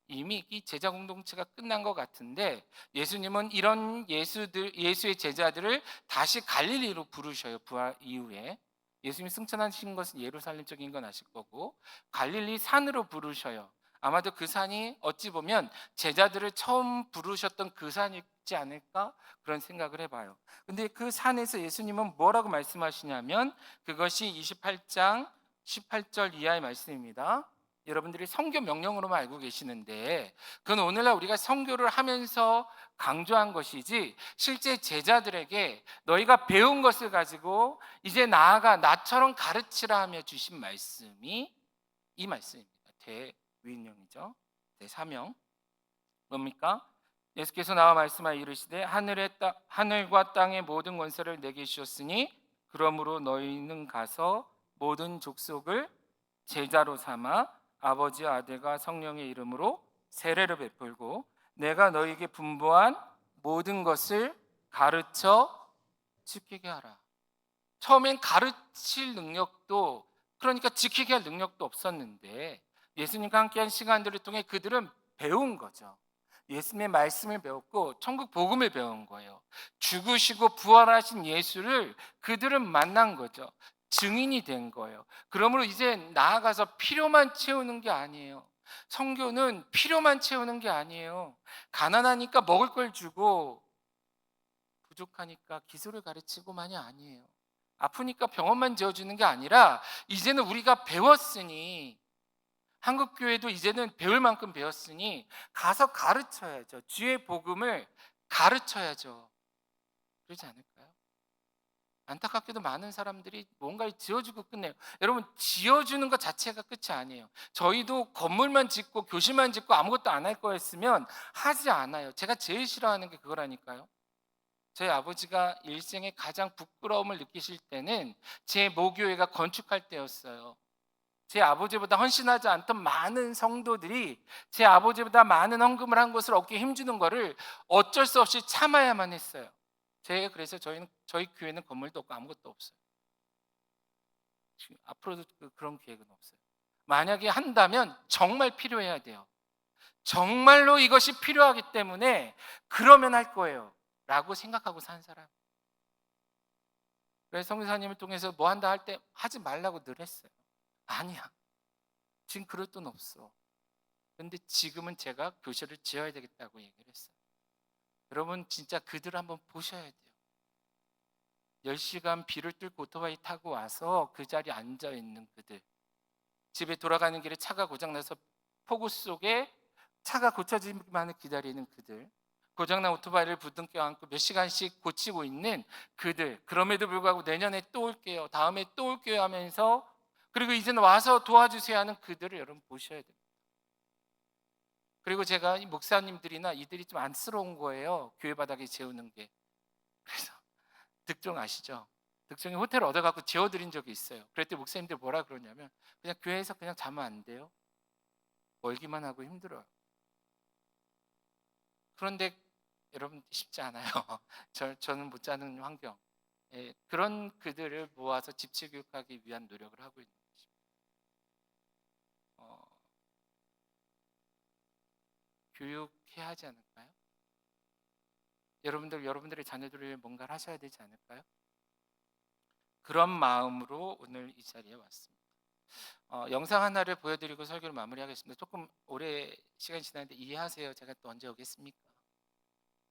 이미 이 제자 공동체가 끝난 것 같은데 예수님은 이런 예수의 제자들을 다시 갈릴리로 부르셔요. 부활 이후에 예수님이 승천하신 것은 예루살렘 쪽인 건 아실 거고, 갈릴리 산으로 부르셔요. 아마도 그 산이 어찌 보면 제자들을 처음 부르셨던 그 산이지 않을까, 그런 생각을 해봐요. 근데 그 산에서 예수님은 뭐라고 말씀하시냐면, 그것이 28장 18절 이하의 말씀입니다. 여러분들이 선교 명령으로만 알고 계시는데 그건 오늘날 우리가 선교를 하면서 강조한 것이지, 실제 제자들에게 너희가 배운 것을 가지고 이제 나아가 나처럼 가르치라 하며 주신 말씀이 이 말씀입니다. 대위인령이죠. 대사명. 뭡니까? 예수께서 나와 말씀하여 이르시되 하늘과 땅의 모든 권세를 내게 주셨으니 그러므로 너희는 가서 모든 족속을 제자로 삼아 아버지와 아들과 성령의 이름으로 세례를 베풀고 내가 너희에게 분부한 모든 것을 가르쳐 지키게 하라. 처음엔 가르칠 능력도, 그러니까 지키게 할 능력도 없었는데 예수님과 함께한 시간들을 통해 그들은 배운 거죠. 예수님의 말씀을 배웠고 천국 복음을 배운 거예요. 죽으시고 부활하신 예수를 그들은 만난 거죠. 증인이 된 거예요. 그러므로 이제 나아가서 필요만 채우는 게 아니에요. 선교는 필요만 채우는 게 아니에요. 가난하니까 먹을 걸 주고 부족하니까 기술을 가르치고만이 아니에요. 아프니까 병원만 지어주는 게 아니라 이제는 우리가 배웠으니, 한국교회도 이제는 배울 만큼 배웠으니 가서 가르쳐야죠. 주의 복음을 가르쳐야죠. 그러지 않을까요? 안타깝게도 많은 사람들이 뭔가를 지어주고 끝내요. 여러분, 지어주는 것 자체가 끝이 아니에요. 저희도 건물만 짓고 교실만 짓고 아무것도 안 할 거였으면 하지 않아요. 제가 제일 싫어하는 게 그거라니까요. 저희 아버지가 일생에 가장 부끄러움을 느끼실 때는 제 모교회가 건축할 때였어요. 제 아버지보다 헌신하지 않던 많은 성도들이 제 아버지보다 많은 헌금을 한 것을 얻기 힘주는 것을 어쩔 수 없이 참아야만 했어요. 그래서 저희 교회는 건물도 없고 아무것도 없어요. 지금 앞으로도 그런 계획은 없어요. 만약에 한다면 정말 필요해야 돼요. 정말로 이것이 필요하기 때문에 그러면 할 거예요 라고 생각하고 산 사람. 그래서 성교사님을 통해서 뭐 한다 할 때 하지 말라고 늘 했어요. 아니야, 지금 그럴 돈 없어. 근데 지금은 제가 교실을 지어야 되겠다고 얘기를 했어요. 여러분, 진짜 그들을 한번 보셔야 돼요. 10시간 비를 뚫고 오토바이 타고 와서 그 자리에 앉아 있는 그들, 집에 돌아가는 길에 차가 고장나서 폭우 속에 차가 고쳐지기만을 기다리는 그들, 고장난 오토바이를 부둥켜 안고 몇 시간씩 고치고 있는 그들, 그럼에도 불구하고 내년에 또 올게요, 다음에 또 올게요 하면서, 그리고 이제는 와서 도와주세요 하는 그들을 여러분 보셔야 돼요. 그리고 제가 이 목사님들이나 이들이 좀 안쓰러운 거예요. 교회 바닥에 재우는 게. 그래서 득종 아시죠? 득종이 호텔을 얻어갖고 재워드린 적이 있어요. 그랬더니 목사님들 뭐라 그러냐면 그냥 교회에서 그냥 자면 안 돼요? 멀기만 하고 힘들어요. 그런데 여러분 쉽지 않아요. 저는 못 자는 환경. 그런 그들을 모아서 집체 교육하기 위한 노력을 하고 있는 것입니다. 교육해야 하지 않을까요? 여러분들의 자녀들을 위해 뭔가를 하셔야 되지 않을까요? 그런 마음으로 오늘 이 자리에 왔습니다. 영상 하나를 보여드리고 설교를 마무리하겠습니다. 조금 오래 시간이 지났는데 이해하세요. 제가 또 언제 오겠습니까?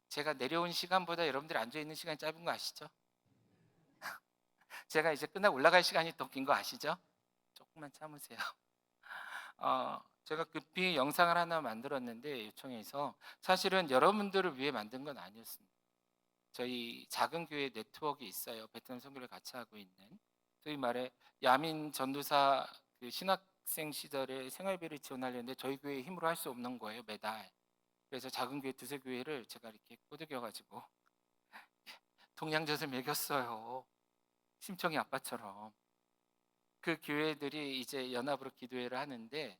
제가 내려온 시간보다 여러분들이 앉아있는 시간이 짧은 거 아시죠? 제가 이제 끝나고 올라갈 시간이 더 긴 거 아시죠? 조금만 참으세요. 제가 급히 영상을 하나 만들었는데 요청해서 사실은 여러분들을 위해 만든 건 아니었습니다. 저희 작은 교회 네트워크 있어요. 베트남 선교를 같이 하고 있는. 소위 말해 야민 전도사 그 신학생 시절에 생활비를 지원하려는데 저희 교회 힘으로 할 수 없는 거예요, 매달. 그래서 작은 교회 두세 교회를 제가 이렇게 꼬드겨 가지고 동양젓을 먹였어요. 심청이 아빠처럼. 그 교회들이 이제 연합으로 기도회를 하는데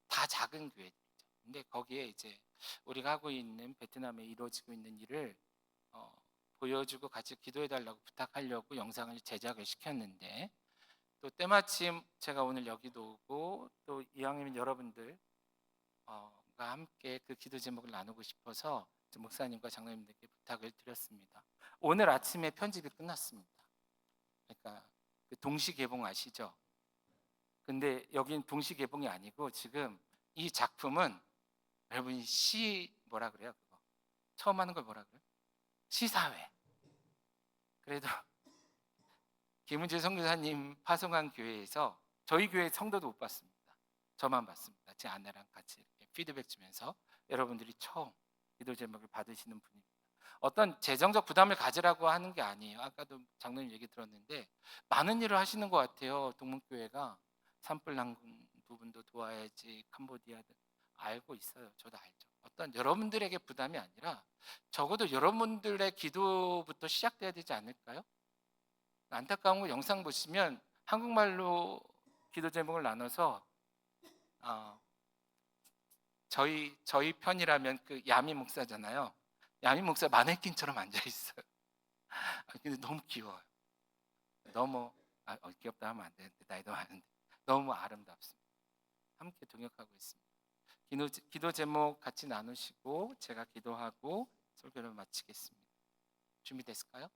다 작은 교회들이죠. 근데 거기에 이제 우리가 하고 있는 베트남에 이루어지고 있는 일을 보여주고 같이 기도해 달라고 부탁하려고 영상을 제작을 시켰는데 또 때마침 제가 오늘 여기도 오고 또 이왕이면 여러분들과 함께 그 기도 제목을 나누고 싶어서 목사님과 장로님들께 부탁을 드렸습니다. 오늘 아침에 편집이 끝났습니다. 그러니까 그 동시 개봉 아시죠? 근데 여긴 동시 개봉이 아니고 지금 이 작품은 여러분이 뭐라 그래요? 그거 처음 하는 걸 뭐라 그래요? 시사회. 그래도 김은재 선교사님 파송한 교회에서 저희 교회 성도도 못 봤습니다. 저만 봤습니다. 제 아내랑 같이 이렇게 피드백 주면서 여러분들이 처음 기도 제목을 받으시는 분입니다. 어떤 재정적 부담을 가지라고 하는 게 아니에요. 아까도 장로님 얘기 들었는데 많은 일을 하시는 것 같아요. 동문교회가 산불 난 부분도 도와야지 캄보디아 알고 있어요. 저도 알죠. 어떤 여러분들에게 부담이 아니라 적어도 여러분들의 기도부터 시작돼야 되지 않을까요? 안타까운 거 영상 보시면 한국말로 기도 제목을 나눠서 저희 편이라면 그 야미 목사잖아요. 야미 목사 마네킹처럼 앉아 있어요. 근데 너무 귀여워요. 너무 귀엽다 하면 안 되는데 나이도 많은데 너무 아름답습니다. 함께 동역하고 있습니다. 기도 제목 같이 나누시고 제가 기도하고 설교를 마치겠습니다. 준비됐을까요?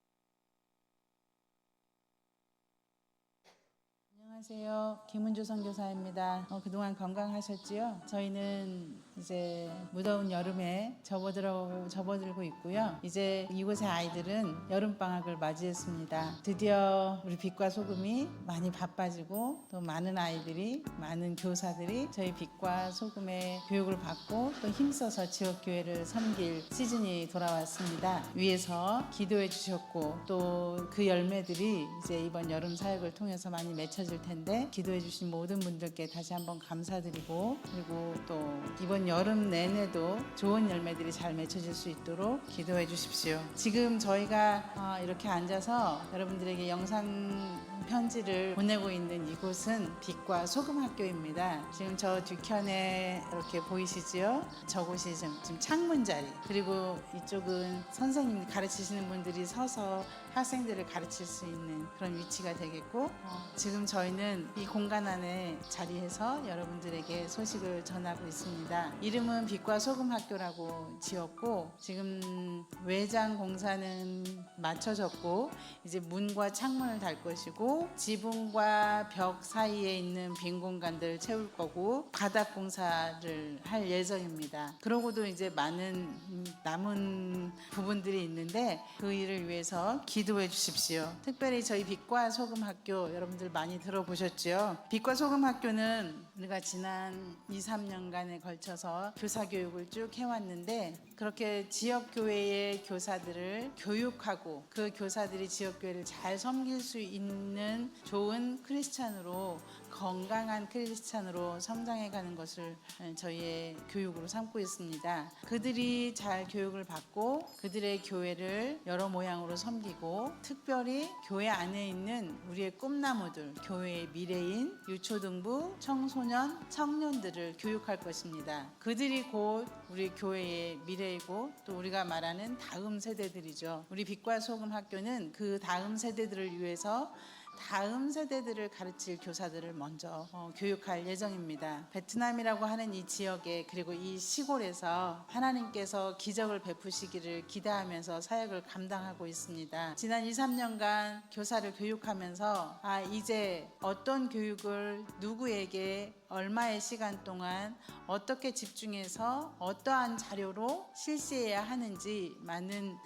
안녕하세요. 김은주 선교사입니다. 그동안 건강하셨지요? 저희는 이제 무더운 여름에 접어들고 있고요. 이제 이곳의 아이들은 여름방학을 맞이했습니다. 드디어 우리 빛과 소금이 많이 바빠지고 또 많은 아이들이, 많은 교사들이 저희 빛과 소금의 교육을 받고 또 힘써서 지역교회를 섬길 시즌이 돌아왔습니다. 위에서 기도해 주셨고 또 그 열매들이 이제 이번 여름 사역을 통해서 많이 맺혀질 텐데 기도해 주신 모든 분들께 다시 한번 감사드리고 그리고 또 이번 여름 내내도 좋은 열매들이 잘 맺혀질 수 있도록 기도해 주십시오. 지금 저희가 이렇게 앉아서 여러분들에게 영상 편지를 보내고 있는 이곳은 빛과 소금 학교입니다. 지금 저 뒤편에 이렇게 보이시지요? 저곳이 지금 창문 자리, 그리고 이쪽은 선생님이 가르치시는 분들이 서서 학생들을 가르칠 수 있는 그런 위치가 되겠고 지금 저희는 이 공간 안에 자리해서 여러분들에게 소식을 전하고 있습니다. 이름은 빛과 소금 학교라고 지었고 지금 외장 공사는 마쳐졌고 이제 문과 창문을 달 것이고 지붕과 벽 사이에 있는 빈 공간들을 채울 거고 바닥 공사를 할 예정입니다. 그러고도 이제 많은 남은 부분들이 있는데 그 일을 위해서 기도해 주십시오. 특별히 저희 빛과 소금 학교 여러분들 많이 들어보셨죠? 빛과 소금 학교는 우리가 지난 2, 3년간에 걸쳐서 교사 교육을 쭉 해왔는데 그렇게 지역교회의 교사들을 교육하고 그 교사들이 지역교회를 잘 섬길 수 있는 좋은 크리스찬으로 건강한 크리스찬으로 성장해가는 것을 저희의 교육으로 삼고 있습니다. 그들이 잘 교육을 받고 그들의 교회를 여러 모양으로 섬기고 특별히 교회 안에 있는 우리의 꿈나무들, 교회의 미래인, 유초등부, 청소년, 청년들을 교육할 것입니다. 그들이 곧 우리 교회의 미래이고 또 우리가 말하는 다음 세대들이죠. 우리 빛과 소금 학교는 그 다음 세대들을 위해서 다음 세대들을 가르칠 교사들을 먼저 교육할 예정입니다. 베트남이라고 하는 이 지역에 그리고 이 시골에서 하나님께서 기적을 베푸시기를 기대하면서 사역을 감당하고 있습니다. 지난 2, 3년간 교사를 교육하면서 이제 어떤 교육을 누구에게 얼마의 시간 동안 어떻게 집중해서 어떠한 자료로 실시해야 하는지 많은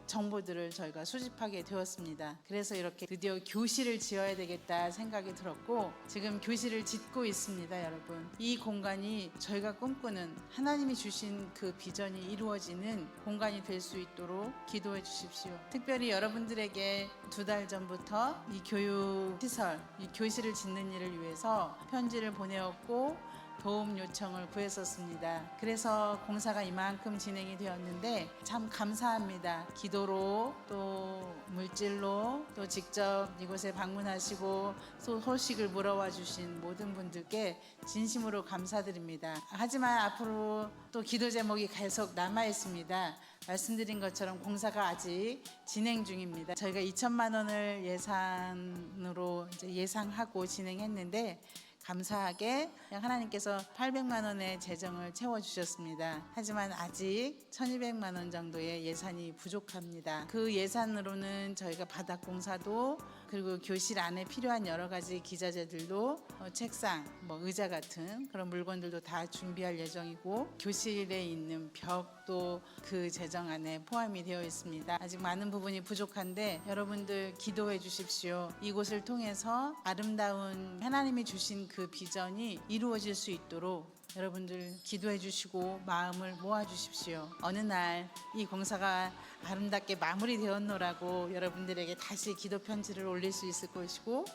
정보들을 저희가 수집하게 되었습니다. 그래서 이렇게 드디어 교실을 지어야 되겠다 생각이 들었고 지금 교실을 짓고 있습니다. 여러분, 이 공간이 저희가 꿈꾸는 하나님이 주신 그 비전이 이루어지는 공간이 될 수 있도록 기도해 주십시오. 특별히 여러분들에게 2달 전부터 이 교육 시설, 이 교실을 짓는 일을 위해서 편지를 보내었고 도움 요청을 구했었습니다. 그래서 공사가 이만큼 진행이 되었는데 참 감사합니다. 기도로 또 물질로 또 직접 이곳에 방문하시고 소식을 물어와 주신 모든 분들께 진심으로 감사드립니다. 하지만 앞으로 또 기도 제목이 계속 남아 있습니다. 말씀드린 것처럼 공사가 아직 진행 중입니다. 저희가 2천만 원을 예산으로 예상하고 진행했는데 감사하게 하나님께서 800만 원의 재정을 채워주셨습니다. 하지만 아직 1200만 원 정도의 예산이 부족합니다. 그 예산으로는 저희가 바닥 공사도 그리고 교실 안에 필요한 여러 가지 기자재들도 책상, 의자 같은 그런 물건들도 다 준비할 예정이고 교실에 있는 벽도 그 재정 안에 포함이 되어 있습니다. 아직 많은 부분이 부족한데 여러분들 기도해 주십시오. 이곳을 통해서 아름다운 하나님이 주신 그 비전이 이루어질 수 있도록 여러분들 기도해 주시고 마음을 모아 주십시오. 어느 날 이 공사가 아름답게 마무리되었노라고 여러분들에게 다시 기도 편지를 올릴 수 있을 것이고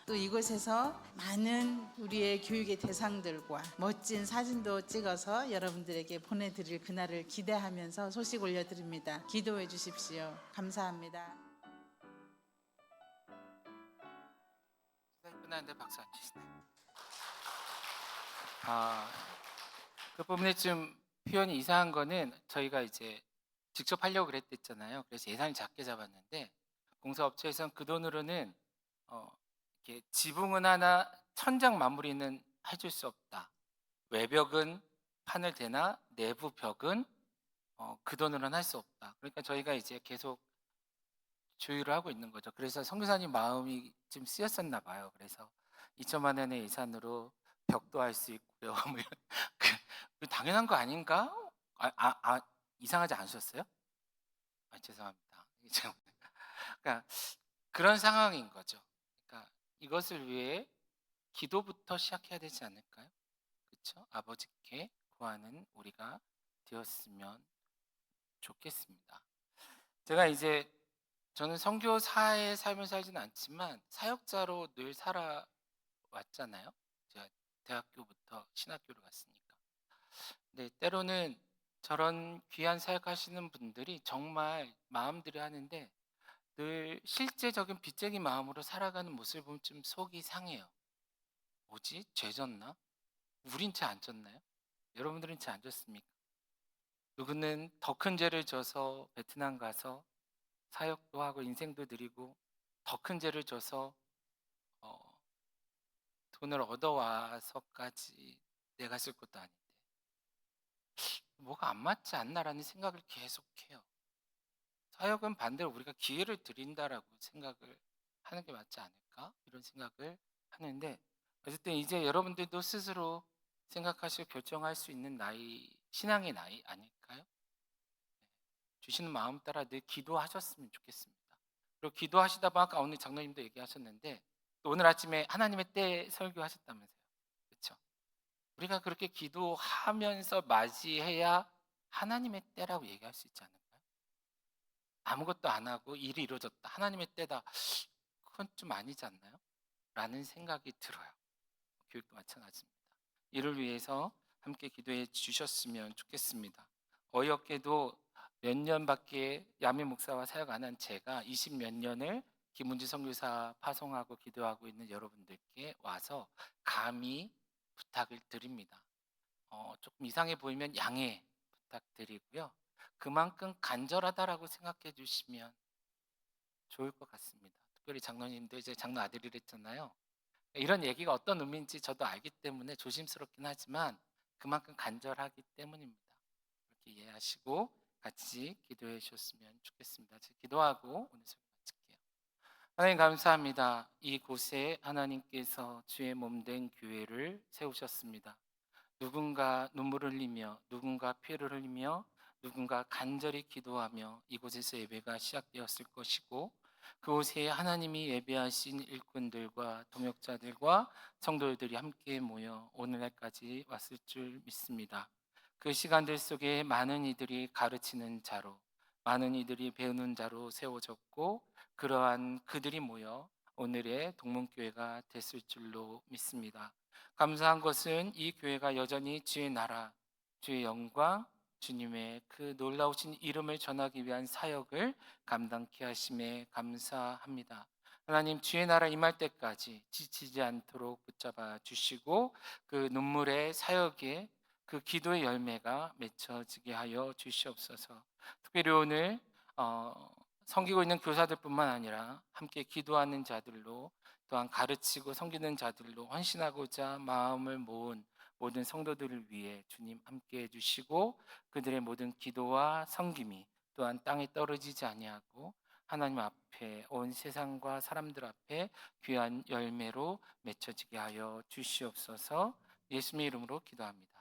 또 이곳에서 많은 우리의 교육의 대상들과 멋진 사진도 찍어서 여러분들에게 보내드릴 그날을 기대하면서 소식 올려드립니다. 기도해 주십시오. 감사합니다. 끝났는데 박수 안 치시네. 그 부분에 좀 표현이 이상한 거는 저희가 이제 직접 하려고 그랬댔잖아요. 그래서 예산이 작게 잡았는데 공사업체에서는 그 돈으로는 이렇게 지붕은 하나 천장 마무리는 해줄 수 없다. 외벽은 판을 대나 내부 벽은 그 돈으로는 할 수 없다. 그러니까 저희가 이제 계속 조율을 하고 있는 거죠. 그래서 선교사님 마음이 좀 쓰였었나 봐요. 그래서 2천만 원의 예산으로 벽도 할 수 있고요. 뭐 이런 당연한 거 아닌가? 이상하지 않으셨어요? 죄송합니다. 그러니까 그런 상황인 거죠. 그러니까 이것을 위해 기도부터 시작해야 되지 않을까요? 그렇죠? 아버지께 구하는 우리가 되었으면 좋겠습니다. 제가 이제 저는 선교사의 삶을 살지는 않지만 사역자로 늘 살아왔잖아요. 제가 대학교부터 신학교를 갔으니까. 근데 때로는 저런 귀한 사역하시는 분들이 정말 마음들이 하는데 늘 실제적인 빚쟁이 마음으로 살아가는 모습을 보면 좀 속이 상해요. 뭐지? 죄 졌나? 우린 죄 안 졌나요? 여러분들은 죄 안 졌습니까? 누구는 더 큰 죄를 져서 베트남 가서 사역도 하고 인생도 드리고 더 큰 죄를 져서 어, 돈을 얻어와서까지 내가 쓸 것도 아닌데 뭐가 안 맞지 않나라는 생각을 계속해요. 사역은 반대로 우리가 기회를 드린다라고 생각을 하는 게 맞지 않을까? 이런 생각을 하는데 어쨌든 이제 여러분들도 스스로 생각하시고 결정할 수 있는 나이, 신앙의 나이 아닐까요? 주시는 마음 따라 늘 기도하셨으면 좋겠습니다. 그리고 기도하시다 보면 아까 오늘 장로님도 얘기하셨는데 또 오늘 아침에 하나님의 때 설교하셨다면서요. 그렇죠? 우리가 그렇게 기도하면서 맞이해야 하나님의 때라고 얘기할 수 있지 않을까요? 아무것도 안 하고 일이 이루어졌다. 하나님의 때다. 그건 좀 아니지 않나요? 라는 생각이 들어요. 교육도 마찬가지입니다. 이를 위해서 함께 기도해 주셨으면 좋겠습니다. 어이없게도 몇 년밖에 야매 목사와 사역 안 한 제가 20 몇 년을 김은지 선교사 파송하고 기도하고 있는 여러분들께 와서 감히 부탁을 드립니다. 조금 이상해 보이면 양해 부탁드리고요. 그만큼 간절하다라고 생각해 주시면 좋을 것 같습니다. 특별히 장로님도 이제 장로 아들이랬잖아요. 이런 얘기가 어떤 의미인지 저도 알기 때문에 조심스럽긴 하지만 그만큼 간절하기 때문입니다. 그렇게 이해하시고 같이 기도해 주셨으면 좋겠습니다. 제가 기도하고 오늘 설교 마칠게요. 하나님 감사합니다. 이곳에 하나님께서 주의 몸된 교회를 세우셨습니다. 누군가 눈물을 흘리며 누군가 피를 흘리며 누군가 간절히 기도하며 이곳에서 예배가 시작되었을 것이고 그곳에 하나님이 예배하신 일꾼들과 동역자들과 성도들이 함께 모여 오늘날까지 왔을 줄 믿습니다. 그 시간들 속에 많은 이들이 가르치는 자로 많은 이들이 배우는 자로 세워졌고 그러한 그들이 모여 오늘의 동문교회가 됐을 줄로 믿습니다. 감사한 것은 이 교회가 여전히 주의 나라, 주의 영광, 주님의 그 놀라우신 이름을 전하기 위한 사역을 감당케 하심에 감사합니다. 하나님 주의 나라 임할 때까지 지치지 않도록 붙잡아 주시고 그 눈물의 사역에 그 기도의 열매가 맺혀지게 하여 주시옵소서. 특별히 오늘 섬기고 있는 교사들뿐만 아니라 함께 기도하는 자들로 또한 가르치고 섬기는 자들로 헌신하고자 마음을 모은 모든 성도들을 위해 주님 함께 해주시고 그들의 모든 기도와 섬김이 또한 땅에 떨어지지 아니하고 하나님 앞에 온 세상과 사람들 앞에 귀한 열매로 맺혀지게 하여 주시옵소서. 예수님의 이름으로 기도합니다.